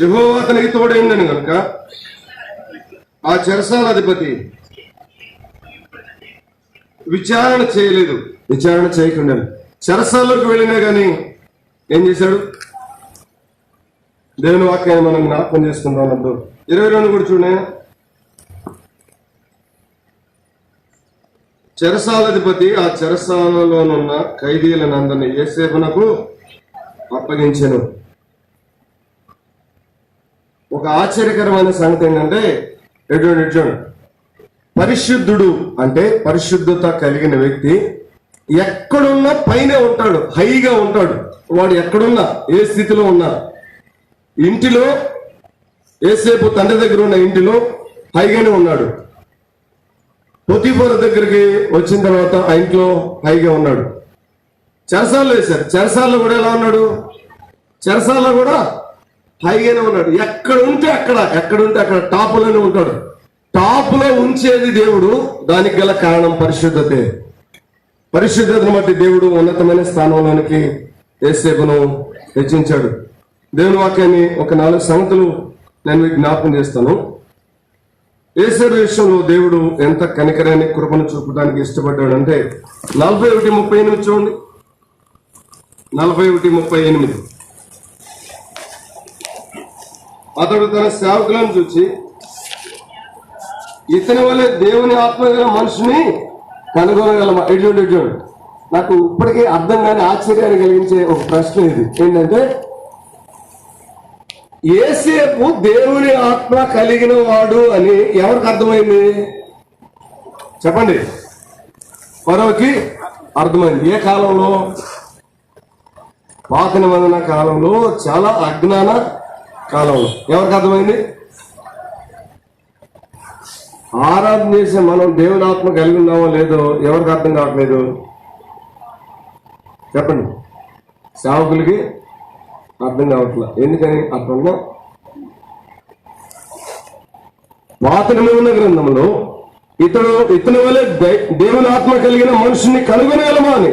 యెహోవా అతనికి తోడైందని కనుక ఆ చెరసాల అధిపతి విచారణ చేయకుండా చెరసాల్లోకి వెళ్ళినా కానీ ఏం చేశాడు? దేవుని వాక్యాన్ని మనం జ్ఞాపకం చేసుకుందాం అన్నప్పుడు 22 కూడా చూడండి. చెరసాలధిపతి ఆ చెరసాలలోనున్న ఖైదీలనందరినీ యోసేపునకు అప్పగించెను. ఒక ఆశ్చర్యకరమైన సంగతి ఏంటంటే, పరిశుద్ధుడు అంటే పరిశుద్ధత కలిగిన వ్యక్తి ఎక్కడున్నా పైనే ఉంటాడు, హైగా ఉంటాడు. వాడు ఎక్కడున్నా, ఏ స్థితిలో ఉన్నా, ఇంటిలో యోసేపు తండ్రి దగ్గర ఉన్న ఇంటిలో హైగానే ఉన్నాడు. పోతీఫర్ దగ్గరికి వచ్చిన తర్వాత ఆ ఇంట్లో హైగా ఉన్నాడు. చెరసాల్లో వేశారు, చెరసాల్లో కూడా ఎలా ఉన్నాడు? చెరసాల్లో కూడా హైగానే ఉన్నాడు. ఎక్కడుంటే అక్కడ టాపులోనే ఉంటాడు. టాపులో ఉంచేది దేవుడు. దానికి గల కారణం పరిశుద్ధతే. పరిశుద్ధతను బట్టి దేవుడు ఉన్నతమైన స్థానంలోనికి యోసేపును హెచ్చించాడు. దేవుని వాక్యాన్ని ఒక 4 సంగతులు నేను మీకు జ్ఞాపకం చేస్తాను. యేసయ్య విషయంలో దేవుడు ఎంత కనికరాన్ని కృపను చూపడానికి ఇష్టపడ్డాడు అంటే 41:38 చూడండి. 41:38 అతడు తన సేవకులను చూచి ఇతని వల్లే దేవుని ఆత్మ గల మనిషిని కనుగొనగలమా? ఎటువంటి నాకు ఇప్పటికీ అర్థం కాని ఆశ్చర్యాన్ని కలిగించే ఒక ప్రశ్న ఇది ఏంటంటే, యేసేపు దేవుని ఆత్మ కలిగిన వాడు అని ఎవరికి అర్థమైంది చెప్పండి? ఫరోకి అర్థమైంది. ఏ కాలంలో? పాత నిబంధన కాలంలో, చాలా అజ్ఞాన కాలంలో. ఎవరికి అర్థమైంది? ఆరాధన చేసే మనం దేవుని ఆత్మ కలిగి ఉన్నామో లేదో ఎవరికి అర్థం కావట్లేదు చెప్పండి? సేవకులకి అర్థం కావట్లేదు. ఎందుకని? అట్లా పాత నిబంధన గ్రంథంలో ఇతని వల్ల దేవుని ఆత్మ కలిగిన మనుషుని కనుగొనగలమా అని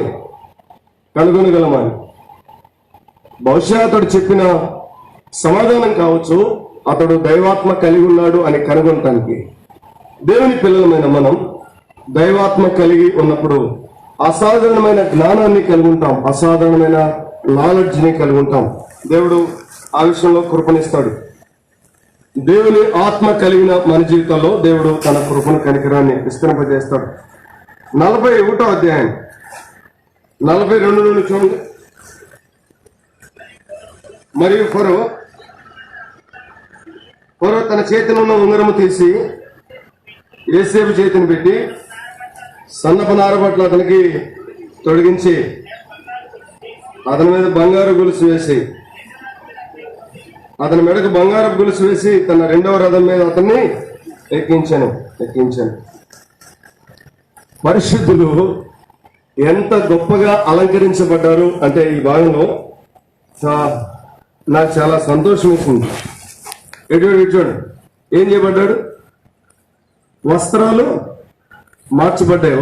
బహుశా అతడు చెప్పిన సమాధానం కావచ్చు, అతడు దైవాత్మ కలిగి ఉన్నాడు అని కనుగొనటానికి. దేవుని పిల్లలమైన మనం దైవాత్మ కలిగి ఉన్నప్పుడు అసాధారణమైన జ్ఞానాన్ని కలిగి ఉంటాం, అసాధారణమైన నాలెడ్జ్ని కలిగి ఉంటాం. దేవుడు ఆ విషయంలో కృపనిస్తాడు. దేవుని ఆత్మ కలిగిన మన జీవితంలో దేవుడు తన కృపను కనికరాన్ని విస్తరింపజేస్తాడు. 41వ అధ్యాయం 42 నుండి చూడండి. మరియు ఫరో తన చేతిలో ఉన్న ఉంగరము తీసి యేసేపు చేతిని పెట్టి సన్నపు నారబట్లు అతనికి తొడిగించి అతని మీద బంగారు గొలుసు వేసి, అతని మెడకు బంగారపు గొలుసు వేసి తన రెండవ రథం మీద అతన్ని ఎక్కించాను. పరిశుద్ధులు ఎంత గొప్పగా అలంకరించబడ్డారు అంటే ఈ భాగంలో నాకు చాలా సంతోషం వేసింది. చూడండి ఏం చేయబడ్డాడు? వస్త్రాలు మార్చబడ్డాయి.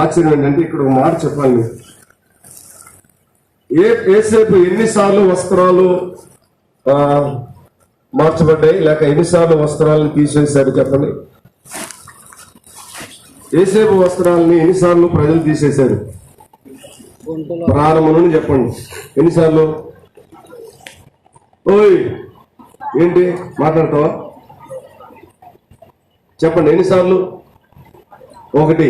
ఆశ్చర్యం ఏంటంటే ఇక్కడ ఒక మాట చెప్పాలి మీరు. ఏసేపు ఎన్నిసార్లు వస్త్రాలు మార్చబడ్డాయి, లేక ఎన్నిసార్లు వస్త్రాలను తీసేశారు చెప్పండి? ఏసేపు వస్త్రాలని ఎన్నిసార్లు ప్రజలు తీసేశారు? ప్రారంభం నుండి చెప్పండి ఎన్నిసార్లు? ఓయ్ ఏంటి మాట్లాడతావా? చెప్పండి ఎన్నిసార్లు? 1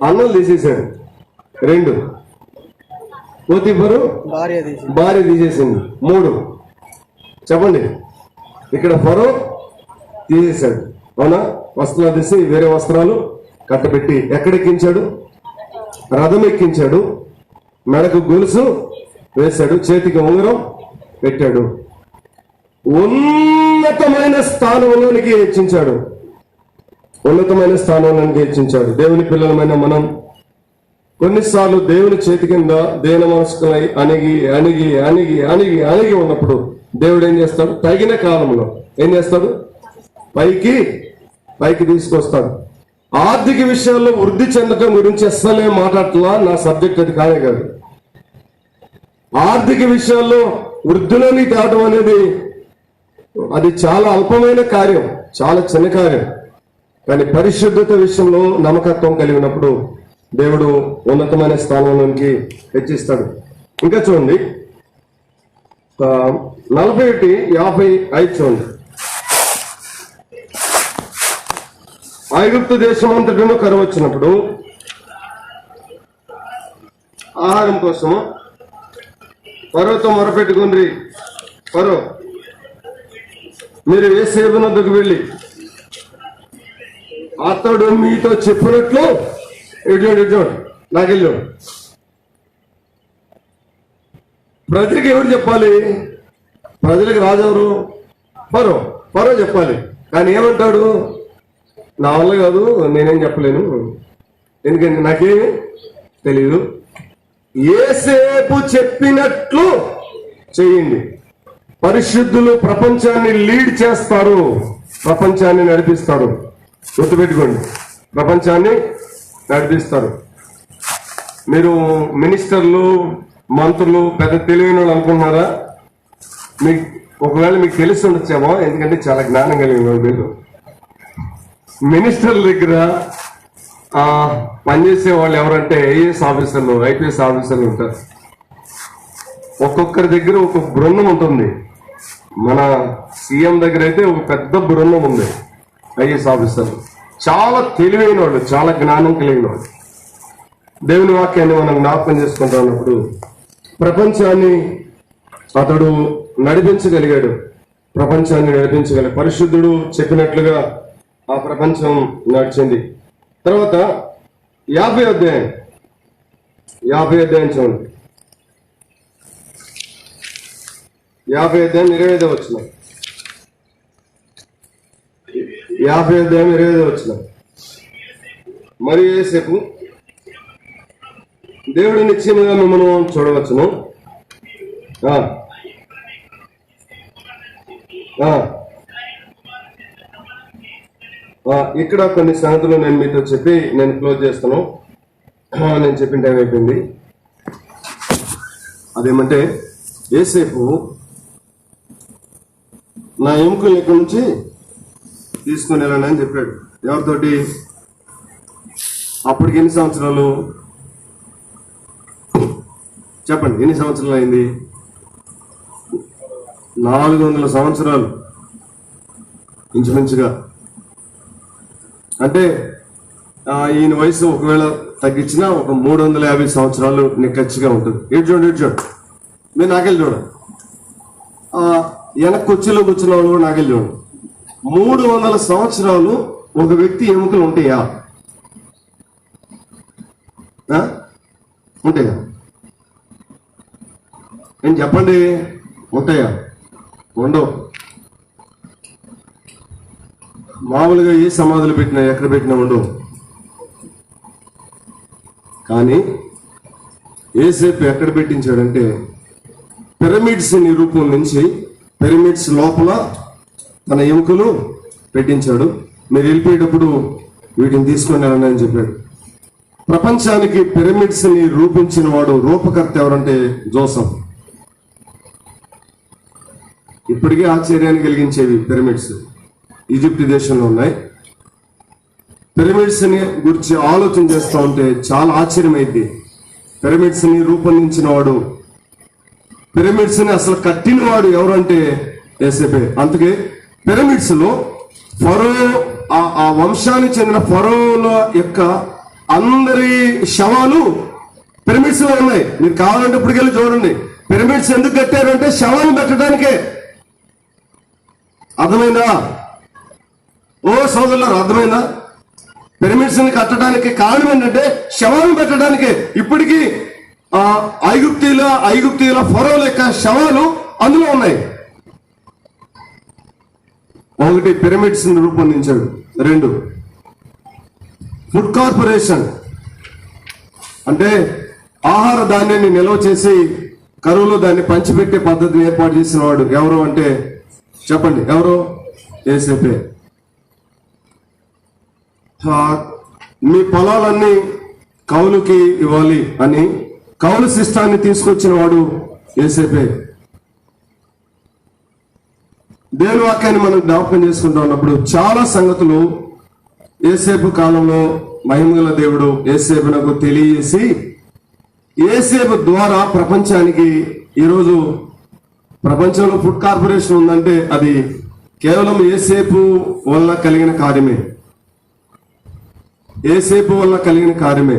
అన్నం తీసేశాడు. 2 పోతీఫరు భార్య తీసేసింది. 3 చెప్పండి ఇక్కడ ఫరో తీసేశాడు. అవునా? వస్త్రాలు తీసి వేరే వస్త్రాలు కట్టబెట్టి ఎక్కడెక్కించాడు? రథం ఎక్కించాడు. మెడకు గొలుసు వేశాడు. చేతికి ఉంగరం పెట్టాడు. ఉన్నతమైన స్థానంలోనికి హెచ్చించాడు. దేవుని పిల్లలమైన మనం కొన్నిసార్లు దేవుని చేతి కింద దేన మనస్కులై అణిగి ఉన్నప్పుడు దేవుడు ఏం చేస్తాడు? తగిన కాలంలో ఏం చేస్తాడు? పైకి తీసుకొస్తాడు. ఆర్థిక విషయాల్లో వృద్ధి చెందడం గురించి అస్సలే మాట్లాడట్లా. నా సబ్జెక్ట్ అది కానే కాదు. ఆర్థిక విషయాల్లో వృద్ధిలోని తేవడం అనేది అది చాలా అల్పమైన కార్యం, చాలా చిన్న కార్యం. కానీ పరిశుద్ధత విషయంలో నమ్మకత్వం కలిగినప్పుడు దేవుడు ఉన్నతమైన స్థానంలోనికి హెచ్చిస్తాడు. ఇంకా చూడండి 41:55 చూడండి. ఐగుప్తు దేశం అంతటిలో కరువు వచ్చినప్పుడు ఆహారం కోసం ఫరోతో మొరపెట్టుకుంది. ఫరో మీరు యేసేపు వద్దకు వెళ్ళి అతడు మీతో చెప్పినట్లు నాకెళ్ళు. ప్రజలకు ఎవరు చెప్పాలి? ప్రజలకు రాజెవరు? ఫరో చెప్పాలి. కానీ ఏమంటాడు? నా వల్ల కాదు, నేనేం చెప్పలేను, ఎందుకంటే నాకేమి తెలియదు. యేసేపు చెప్పినట్లు చేయండి. పరిశుద్ధులు ప్రపంచాన్ని లీడ్ చేస్తారు, ప్రపంచాన్ని నడిపిస్తారు. గుర్తుపెట్టుకోండి, ప్రపంచాన్ని నడిపిస్తారు. మీరు మినిస్టర్లు, మంత్రులు పెద్ద తెలివైన వాళ్ళు అనుకుంటున్నారా? ఒకవేళ మీకు తెలిసి ఉండొచ్చేమో, ఎందుకంటే చాలా జ్ఞానం కలిగిన మీరు. మినిస్టర్ల దగ్గర పనిచేసే వాళ్ళు ఎవరంటే ఐఏఎస్ ఆఫీసర్లు, ఐపీఎస్ ఆఫీసర్లు ఉంటారు. ఒక్కొక్కరి దగ్గర ఒక బృందం ఉంటుంది. మన సీఎం దగ్గర అయితే ఒక పెద్ద బృందం ఉంది ఐఏఎస్ ఆఫీసర్లు. చాలా తెలివైన వాళ్ళు, చాలా జ్ఞానం కలిగిన వాళ్ళు. దేవుని వాక్యాన్ని మనం జ్ఞాపకం చేసుకుంటా ఉన్నప్పుడు ప్రపంచాన్ని అతడు నడిపించగలిగాడు. పరిశుద్ధుడు చెప్పినట్లుగా ఆ ప్రపంచం నడిచింది. తర్వాత 50వ అధ్యాయం చూడండి. 50వ అధ్యాయం 25వ వచనం. 50వ అధ్యాయం 25వ వచనం. మరి యేసేపు దేవుడు నిశ్చయముగా మిమ్మల్ని చూడవచ్చును. ఇక్కడ కొన్ని సంగతులు నేను మీతో చెప్పి నేను క్లోజ్ చేస్తాను. నేను చెప్పిన టైం అయిపోయింది. అదేమంటే, యేసేపు నా ఎముకలు ఇక్కడి నుంచి తీసుకుని వెళ్ళానని చెప్పాడు. ఎవరితోటి? అప్పటికి ఎన్ని సంవత్సరాలు చెప్పండి? ఎన్ని సంవత్సరాలు అయింది? 400 సంవత్సరాలు ఇంచుమించుగా. అంటే ఈయన వయసు ఒకవేళ తగ్గించినా ఒక 350 సంవత్సరాలు నిక్కచ్చిగా ఉంటుంది. ఇటు చూడండి, మీరు నాకెళ్ళి చూడండి. వెనక కుర్చీలో కూర్చున్న వాళ్ళు కూడా నాకెళ్ళి చూడండి. 300 సంవత్సరాలు ఒక వ్యక్తి ఎముకలు ఉంటాయా? ఉంటాయా? నేను చెప్పండి, ఉంటాయా? ఉండవు. మామూలుగా ఏ సమాధులు పెట్టినా, ఎక్కడ పెట్టినా ఉండవు. కానీ యేసేపు ఎక్కడ పెట్టించాడంటే పిరమిడ్స్ ని రూపం నుంచి పిరమిడ్స్ లోపల తన ఎముకలు పెట్టించాడు. మీరు వెళ్ళిపోయేటప్పుడు వీటిని తీసుకొని వెళ్ళండి అని చెప్పాడు. ప్రపంచానికి పిరమిడ్స్ ని రూపించిన వాడు, రూపకర్త ఎవరంటే జోసెఫ్. ఇప్పటికే ఆశ్చర్యాన్ని కలిగించేవి పిరమిడ్స్ ఈజిప్ట్ దేశంలో ఉన్నాయి. పిరమిడ్స్ ని గురించి ఆలోచన చేస్తూ ఉంటే చాలా ఆశ్చర్యమైంది. పిరమిడ్స్ ని రూపొందించిన వాడు, పిరమిడ్స్ ని అసలు కట్టిన వాడు ఎవరంటే యేసేపే. అందుకే పిరమిడ్స్ లో ఫరో, ఆ వంశానికి చెందిన ఫరోల యొక్క అందరి శవాలు పిరమిడ్స్ లో ఉన్నాయి. మీరు కావాలంటే ఇప్పటికెళ్ళి చూడండి. పిరమిడ్స్ ఎందుకు కట్టారు అంటే శవాలు పెట్టడానికే. అర్థమైందా? ఓ సోదరులారు, అర్థమైందా? పిరమిడ్స్ ని కట్టడానికి కారణం ఏంటంటే శవాలు పెట్టడానికే. ఇప్పటికీ ఐగుప్తీయుల ఫరోల యొక్క శవాలు అందులో ఉన్నాయి. ఒకటి, పిరమిడ్స్ ని రూపొందించాడు. 2, ఫుడ్ కార్పొరేషన్ అంటే ఆహార ధాన్యాన్ని నిల్వ చేసి కరువులో దాన్ని పంచిపెట్టే పద్ధతిని ఏర్పాటు చేసిన వాడు ఎవరు అంటే చెప్పండి, ఎవరు? యేసేపే. మీ పొలాలన్నీ కౌలుకి ఇవ్వాలి అని కౌలు సిస్టాన్ని తీసుకొచ్చిన వాడు యేసేపే. దేవుని వాక్యాన్ని మనం జ్ఞాపకం చేసుకుంటా ఉన్నప్పుడు చాలా సంగతులు యేసేపు కాలంలో మహిమగల దేవుడు యేసేపునకు తెలియజేసి, యేసేపు ద్వారా ప్రపంచానికి ఈరోజు ప్రపంచంలో ఫుడ్ కార్పొరేషన్ ఉందంటే అది కేవలం యేసేపు వల్ల కలిగిన కార్యమే. యేసేపు వల్ల కలిగిన కార్యమే.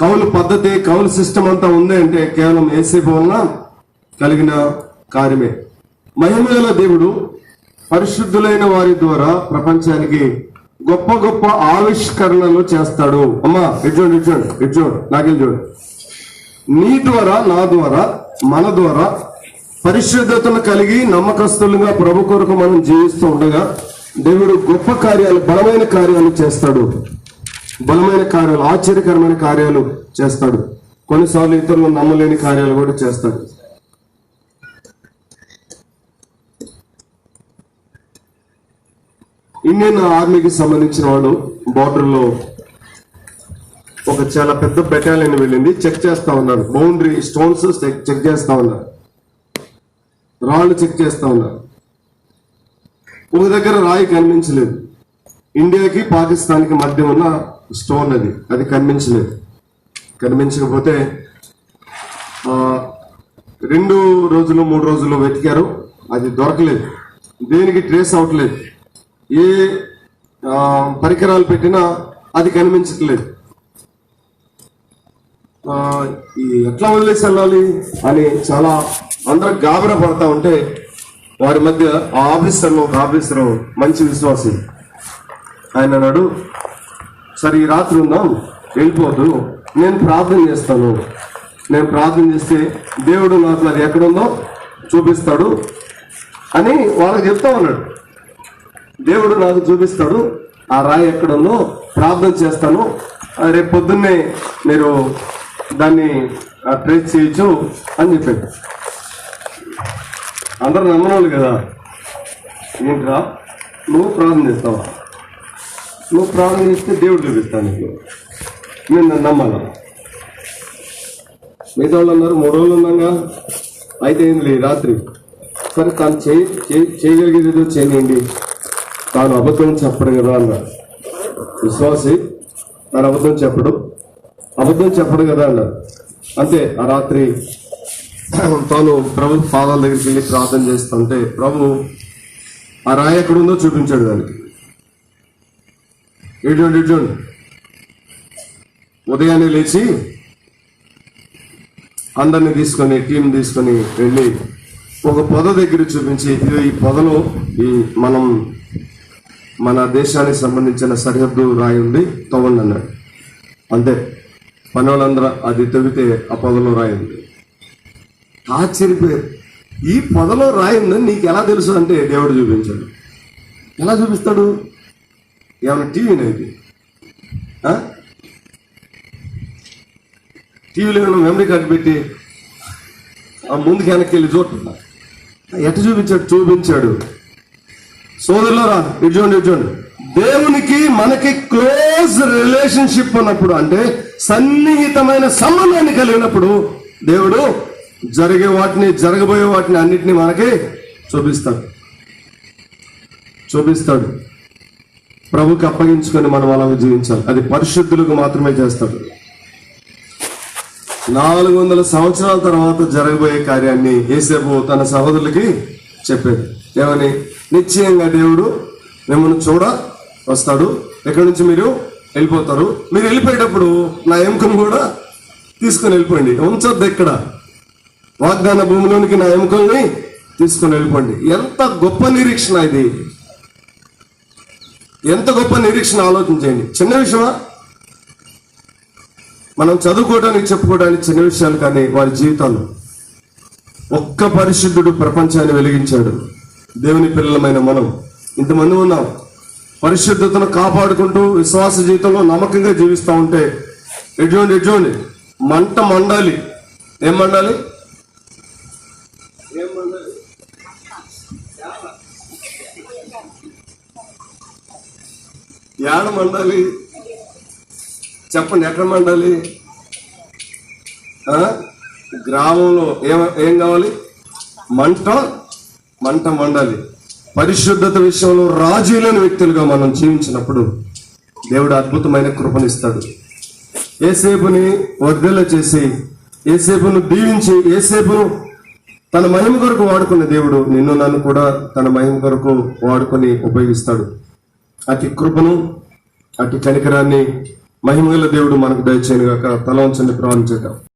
కౌలు పద్ధతి, కౌలు సిస్టమ్ అంతా ఉంది అంటే కేవలం యేసేపు వల్ల కలిగిన కార్యమే. మహిమగల దేవుడు పరిశుద్ధులైన వారి ద్వారా ప్రపంచానికి గొప్ప గొప్ప ఆవిష్కరణలు చేస్తాడు. అమ్మా ఇటు చూడండి, నాకెళ్ళి చూడండి. నీ ద్వారా, నా ద్వారా, మన ద్వారా పరిశుద్ధతను కలిగి నమ్మకస్తులుగా ప్రభు కొరకు మనం జీవిస్తూ ఉండగా దేవుడు గొప్ప కార్యాలు, బలమైన కార్యాలు చేస్తాడు. బలమైన కార్యాలు, ఆశ్చర్యకరమైన కార్యాలు చేస్తాడు. కొన్నిసార్లు ఇతరులు నమ్మలేని కార్యాలు కూడా చేస్తాడు. ఇండియన్ ఆర్మీకి సంబంధించిన వాళ్ళు బార్డర్ లో ఒక చాలా పెద్ద బెటాలియన్ వెళ్ళింది. చెక్ చేస్తా ఉన్నారు, బౌండరీ స్టోన్స్ చెక్ చేస్తా ఉన్నారు. రాళ్ళు చెక్ చేస్తా ఉన్నారు. ఒక దగ్గర రాయి కనిపించలేదు. ఇండియాకి పాకిస్తాన్కి మధ్య ఉన్న స్టోన్ అది కనిపించలేదు. కనిపించకపోతే 2 రోజులు 3 రోజులు వెతికారు, అది దొరకలేదు. దేనికి ట్రేస్ అవట్లేదు. ఏ పరికరాలు పెట్టినా అది కనిపించట్లేదు. ఎట్లా వదిలేసి వెళ్ళాలి అని చాలా అందరూ గాబరా పడతా ఉంటే వారి మధ్య ఆ ఆఫీసర్ మంచి విశ్వాసి ఆయన అన్నాడు, సరే ఈ రాత్రి ఉందాం, వెళ్ళిపోదు, నేను ప్రార్థన చేస్తాను. నేను ప్రార్థన చేస్తే దేవుడు నాకు అది ఎక్కడుందో చూపిస్తాడు అని వాళ్ళకి చెప్తా ఉన్నాడు. దేవుడు నాకు చూపిస్తాడు, ఆ రాయి ఎక్కడుందో ప్రార్థన చేస్తాను, రేపు పొద్దున్నే మీరు దాన్ని ట్రేస్ చేయొచ్చు అని చెప్పాడు. అందరు నమ్మనోళ్ళు కదా, ఏంట్రా నువ్వు ప్రార్థన చేస్తావా? నువ్వు ప్రార్థన చేస్తే దేవుడు చూపిస్తాను నీకు, నేను నమ్మాల. మిగతా వాళ్ళు అన్నారు 3 రోజులు ఉన్నాగా, అయితే ఏంది రాత్రి, సరే తాను చేయగలిగేది చేయనియండి, తాను అబద్ధం చెప్పడు కదా అన్నాడు. విశ్వాసి తాను అబద్ధం చెప్పడు కదా అన్నాడు. అంతే ఆ రాత్రి తాను ప్రభు పాదాల దగ్గరికి వెళ్ళి ప్రార్థన చేస్తుంటే ప్రభు ఆ రాయి ఎక్కడుందో చూపించాడు. దానికి ఇటువంటి ఉదయాన్నే లేచి అందరిని తీసుకొని టీం తీసుకొని వెళ్ళి ఒక పొద దగ్గర చూపించి, ఈ పొదలో మన దేశానికి సంబంధించిన సరిహద్దు రాయి ఉంది, తవ్వండి అన్నాడు. అంతే, పని వాళ్ళందరూ అది తవ్వితే ఆ పొదలో రాయి ఉంది. ఆశ్చర్యపోయారు, ఈ పొదలో రాయి ఉందని నీకు ఎలా తెలుసు అంటే దేవుడు చూపించాడు. ఎలా చూపిస్తాడు? ఏమైనా టీవీనేది? టీవీలో ఏమైనా మెమరీ కార్డు పెట్టి ముందుకు వెనక్కి వెళ్ళి చూస్తున్నా, ఎట్ట చూపించాడు. సోదరులారా, ఇటు దేవునికి మనకి క్లోజ్ రిలేషన్షిప్ ఉన్నప్పుడు, అంటే సన్నిహితమైన సంబంధాన్ని కలిగినప్పుడు దేవుడు జరిగే వాటిని, జరగబోయే వాటిని అన్నిటినీ మనకి చూపిస్తాడు. ప్రభుకి అప్పగించుకొని మనం అలా జీవించాలి. అది పరిశుద్ధులకు మాత్రమే చేస్తాడు. 400 సంవత్సరాల తర్వాత జరగబోయే కార్యాన్ని యేసేపు తన సహోదరులకి చెప్పాడు. ఏమని? నిశ్చయంగా దేవుడు మిమ్మల్ని వస్తాడు, ఎక్కడి నుంచి మీరు వెళ్ళిపోతారు, మీరు వెళ్ళిపోయేటప్పుడు నా ఎముకను కూడా తీసుకొని వెళ్ళిపోండి, ఉంచొద్దు ఎక్కడ, వాగ్దాన భూమిలోనికి నా ఎముకల్ని తీసుకొని వెళ్ళిపోండి. ఎంత గొప్ప నిరీక్షణ ఇది! ఎంత గొప్ప నిరీక్షణ ఆలోచించండి. చిన్న విషయమా? మనం చదువుకోవడానికి చెప్పుకోవడానికి చిన్న విషయాలు, కానీ వారి జీవితాలు. ఒక్క పరిశుద్ధుడు ప్రపంచాన్ని వెలిగించాడు. దేవుని పిల్లలమైన మనం ఇంతమంది ఉన్నాం. పరిశుద్ధతను కాపాడుకుంటూ విశ్వాస జీవితంలో నమ్మకంగా జీవిస్తూ ఉంటే ఎటువంటి మంట మండాలి. ఏం మండాలి? ఏడ మండాలి? చెప్పండి, ఎక్కడ మండాలి? గ్రామంలో ఏం కావాలి? మంట మండాలి. పరిశుద్ధత విషయంలో రాజీలేని వ్యక్తులుగా మనం జీవించినప్పుడు దేవుడు అద్భుతమైన కృపనిస్తాడు. యేసేపుని వర్ధల చేసి, యేసేపును దీవించి, యేసేపును తన మహిమ కొరకు వాడుకున్న దేవుడు నిన్ను నన్ను కూడా తన మహిమ కొరకు వాడుకొని ఉపయోగిస్తాడు. అతి కృపను, అతి కనికరాన్ని మహిమగల దేవుడు మనకు దయచేయను గాక. తల వంచండి, ప్రార్థన చేద్దాం.